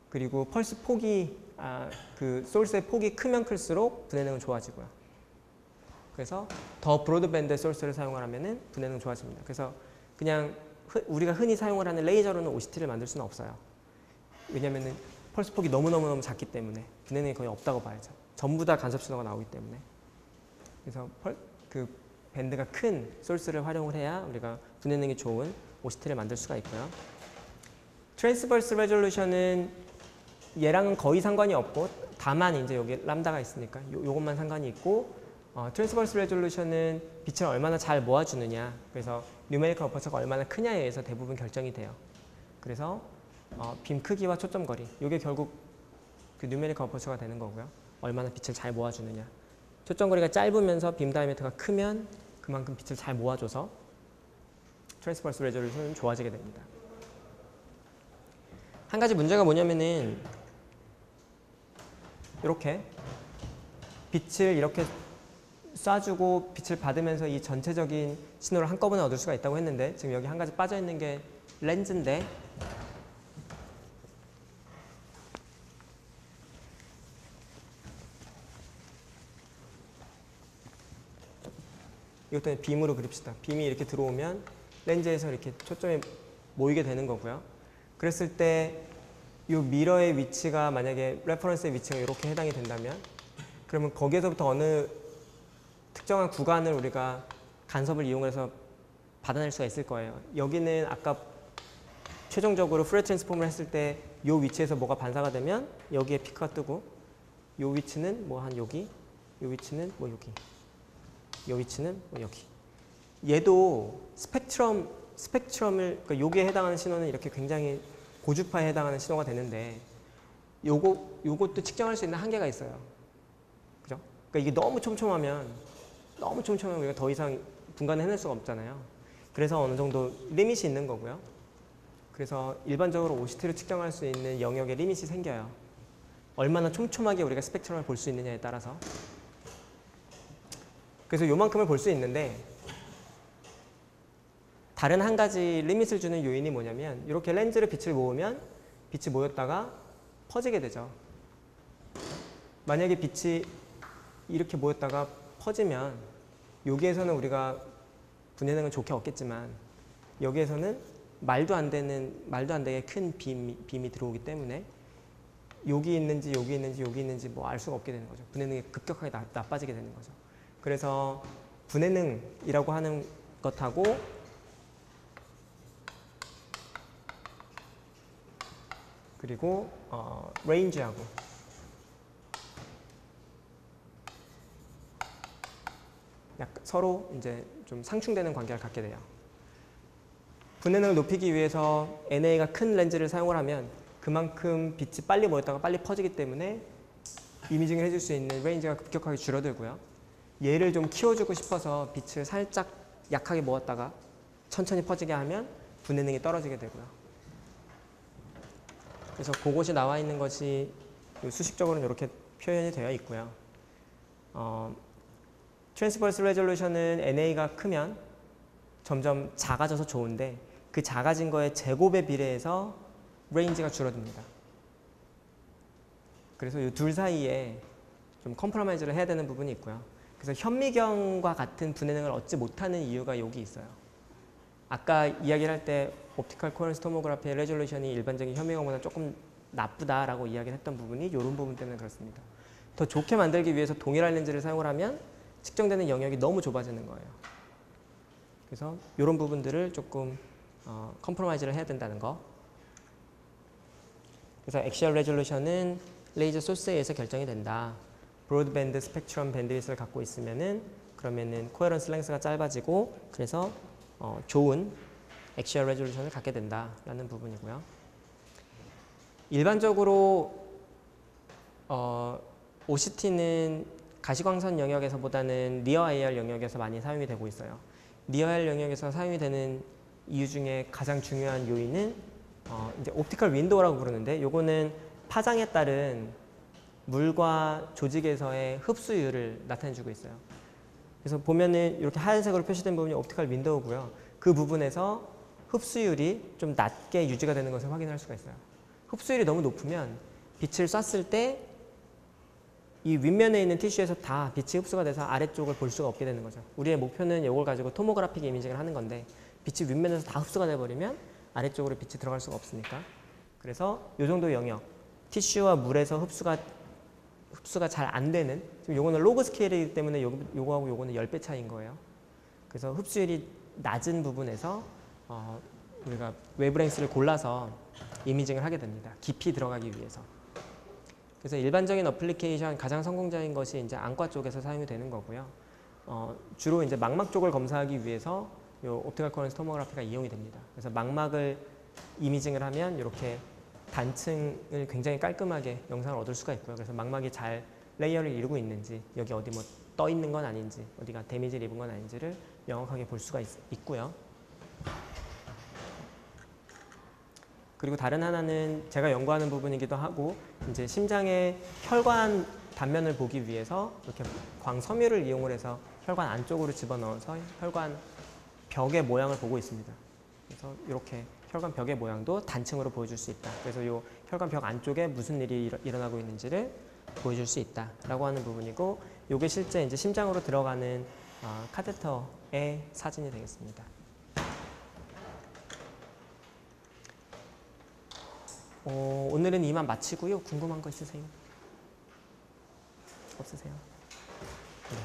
그리고 펄스 폭이 그 소스의 폭이 크면 클수록 분해능은 좋아지고요. 그래서 더 브로드밴드 소스를 사용을 하면은 분해능 좋아집니다. 그래서 그냥 우리가 흔히 사용을 하는 레이저로는 OCT를 만들 수는 없어요. 왜냐면은 펄스 폭이 너무너무 작기 때문에 분해능이 거의 없다고 봐야죠. 전부 다 간섭 신호가 나오기 때문에. 그래서 그 밴드가 큰 소스를 활용을 해야 우리가 분해능이 좋은 OCT를 만들 수가 있고요. 트랜스버스 레졸루션은 얘랑은 거의 상관이 없고 다만 이제 여기 람다가 있으니까 요것만 상관이 있고 트랜스버스 레졸루션은 빛을 얼마나 잘 모아주느냐 그래서 뉴메리컬 어퍼처가 얼마나 크냐에 의해서 대부분 결정이 돼요. 그래서 빔 크기와 초점 거리 이게 결국 그 뉴메리컬 어퍼처가 되는 거고요. 얼마나 빛을 잘 모아주느냐 초점 거리가 짧으면서 빔 다이아미터가 크면 그만큼 빛을 잘 모아줘서 트랜스버스 레졸루션은 좋아지게 됩니다. 한 가지 문제가 뭐냐면은 이렇게 빛을 이렇게 쏴주고 빛을 받으면서 이 전체적인 신호를 한꺼번에 얻을 수가 있다고 했는데 지금 여기 한 가지 빠져 있는 게 렌즈인데 이것도 빔으로 그립시다. 빔이 이렇게 들어오면 렌즈에서 이렇게 초점이 모이게 되는 거고요. 그랬을 때 이 미러의 위치가 만약에 레퍼런스의 위치가 이렇게 해당이 된다면 그러면 거기에서부터 어느 특정한 구간을 우리가 간섭을 이용해서 받아낼 수가 있을 거예요. 여기는 아까 최종적으로 푸리어 트랜스폼을 했을 때 이 위치에서 뭐가 반사가 되면 여기에 피크가 뜨고 이 위치는 뭐 한 여기, 이 위치는 뭐 여기, 이 위치는 뭐 여기. 얘도 스펙트럼을 그러니까 여기에 해당하는 신호는 이렇게 굉장히 고주파에 해당하는 신호가 되는데 요것도 측정할 수 있는 한계가 있어요. 그죠? 그러니까 이게 너무 촘촘하면 우리가 더 이상 분간해낼 수가 없잖아요. 그래서 어느 정도 리밋이 있는 거고요. 그래서 일반적으로 OCT를 측정할 수 있는 영역에 리밋이 생겨요. 얼마나 촘촘하게 우리가 스펙트럼을 볼 수 있느냐에 따라서. 그래서 요만큼을 볼 수 있는데 다른 한 가지 리밋을 주는 요인이 뭐냐면 이렇게 렌즈를 빛을 모으면 빛이 모였다가 퍼지게 되죠. 만약에 빛이 이렇게 모였다가 퍼지면 여기에서는 우리가 분해능을 좋게 얻겠지만 여기에서는 말도 안 되게 큰 빔이 들어오기 때문에 여기 있는지 뭐 알 수가 없게 되는 거죠. 분해능이 급격하게 나빠지게 되는 거죠. 그래서 분해능이라고 하는 것하고 그리고 레인지하고 서로 이제 좀 상충되는 관계를 갖게 돼요. 분해능을 높이기 위해서 NA가 큰 렌즈를 사용을 하면 그만큼 빛이 빨리 모였다가 빨리 퍼지기 때문에 이미징을 해줄 수 있는 레인지가 급격하게 줄어들고요. 얘를 좀 키워주고 싶어서 빛을 살짝 약하게 모았다가 천천히 퍼지게 하면 분해능이 떨어지게 되고요. 그래서 그것이 나와 있는 것이 수식적으로는 이렇게 표현이 되어 있고요. 트랜스버스 레졸루션은 NA가 크면 점점 작아져서 좋은데 그 작아진 거의 제곱에 비례해서 레인지가 줄어듭니다. 그래서 이 둘 사이에 좀 컴프로마이즈를 해야 되는 부분이 있고요. 그래서 현미경과 같은 분해능을 얻지 못하는 이유가 여기 있어요. 아까 이야기를 할 때 옵티컬 코헤런스 토모그래피의 레졸루션이 일반적인 현미경보다 조금 나쁘다라고 이야기를 했던 부분이 이런 부분 때문에 그렇습니다. 더 좋게 만들기 위해서 동일한 렌즈를 사용을 하면 측정되는 영역이 너무 좁아지는 거예요. 그래서 이런 부분들을 조금 컴프로마이즈를 해야 된다는 거. 그래서 액시얼 레졸루션은 레이저 소스에 의해서 결정이 된다. 브로드밴드 스펙트럼 밴드위스를 갖고 있으면은 그러면은 코헤런스 랭스가 짧아지고 그래서 좋은 액시얼 레졸루션을 갖게 된다라는 부분이고요. 일반적으로 OCT는 가시광선 영역에서보다는 니어 IR 영역에서 많이 사용이 되고 있어요. 니어 IR 영역에서 사용이 되는 이유 중에 가장 중요한 요인은 이제 옵티컬 윈도우라고 부르는데 요거는 파장에 따른 물과 조직에서의 흡수율을 나타내주고 있어요. 그래서 보면은 이렇게 하얀색으로 표시된 부분이 옵티컬 윈도우고요. 그 부분에서 흡수율이 좀 낮게 유지가 되는 것을 확인할 수가 있어요. 흡수율이 너무 높으면 빛을 쐈을 때 이 윗면에 있는 티슈에서 다 빛이 흡수가 돼서 아래쪽을 볼 수가 없게 되는 거죠. 우리의 목표는 이걸 가지고 토모그래픽 이미징을 하는 건데 빛이 윗면에서 다 흡수가 돼버리면 아래쪽으로 빛이 들어갈 수가 없으니까. 그래서 이 정도 영역, 티슈와 물에서 흡수가 잘 안 되는, 지금 요거는 로그 스케일이기 때문에 요거하고 요거는 10배 차이인 거예요. 그래서 흡수율이 낮은 부분에서 우리가 웨이브랭스를 골라서 이미징을 하게 됩니다. 깊이 들어가기 위해서. 그래서 일반적인 어플리케이션 가장 성공적인 것이 이제 안과 쪽에서 사용이 되는 거고요. 주로 이제 망막 쪽을 검사하기 위해서 요 옵티컬 코헤런스 토모그래피가 이용이 됩니다. 그래서 망막을 이미징을 하면 이렇게 단층을 굉장히 깔끔하게 영상을 얻을 수가 있고요. 그래서 망막이 잘 레이어를 이루고 있는지, 여기 어디 뭐 떠 있는 건 아닌지, 어디가 데미지를 입은 건 아닌지를 명확하게 볼 수가 있고요. 그리고 다른 하나는 제가 연구하는 부분이기도 하고, 이제 심장의 혈관 단면을 보기 위해서 이렇게 광섬유를 이용을 해서 혈관 안쪽으로 집어넣어서 혈관 벽의 모양을 보고 있습니다. 그래서 이렇게 혈관 벽의 모양도 단층으로 보여줄 수 있다. 그래서 이 혈관 벽 안쪽에 무슨 일이 일어나고 있는지를 보여줄 수 있다라고 하는 부분이고, 이게 실제 이제 심장으로 들어가는 카테터의 사진이 되겠습니다. 오늘은 이만 마치고요. 궁금한 거 있으세요? 없으세요? 네.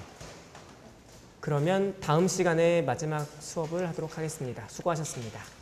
그러면 다음 시간에 마지막 수업을 하도록 하겠습니다. 수고하셨습니다.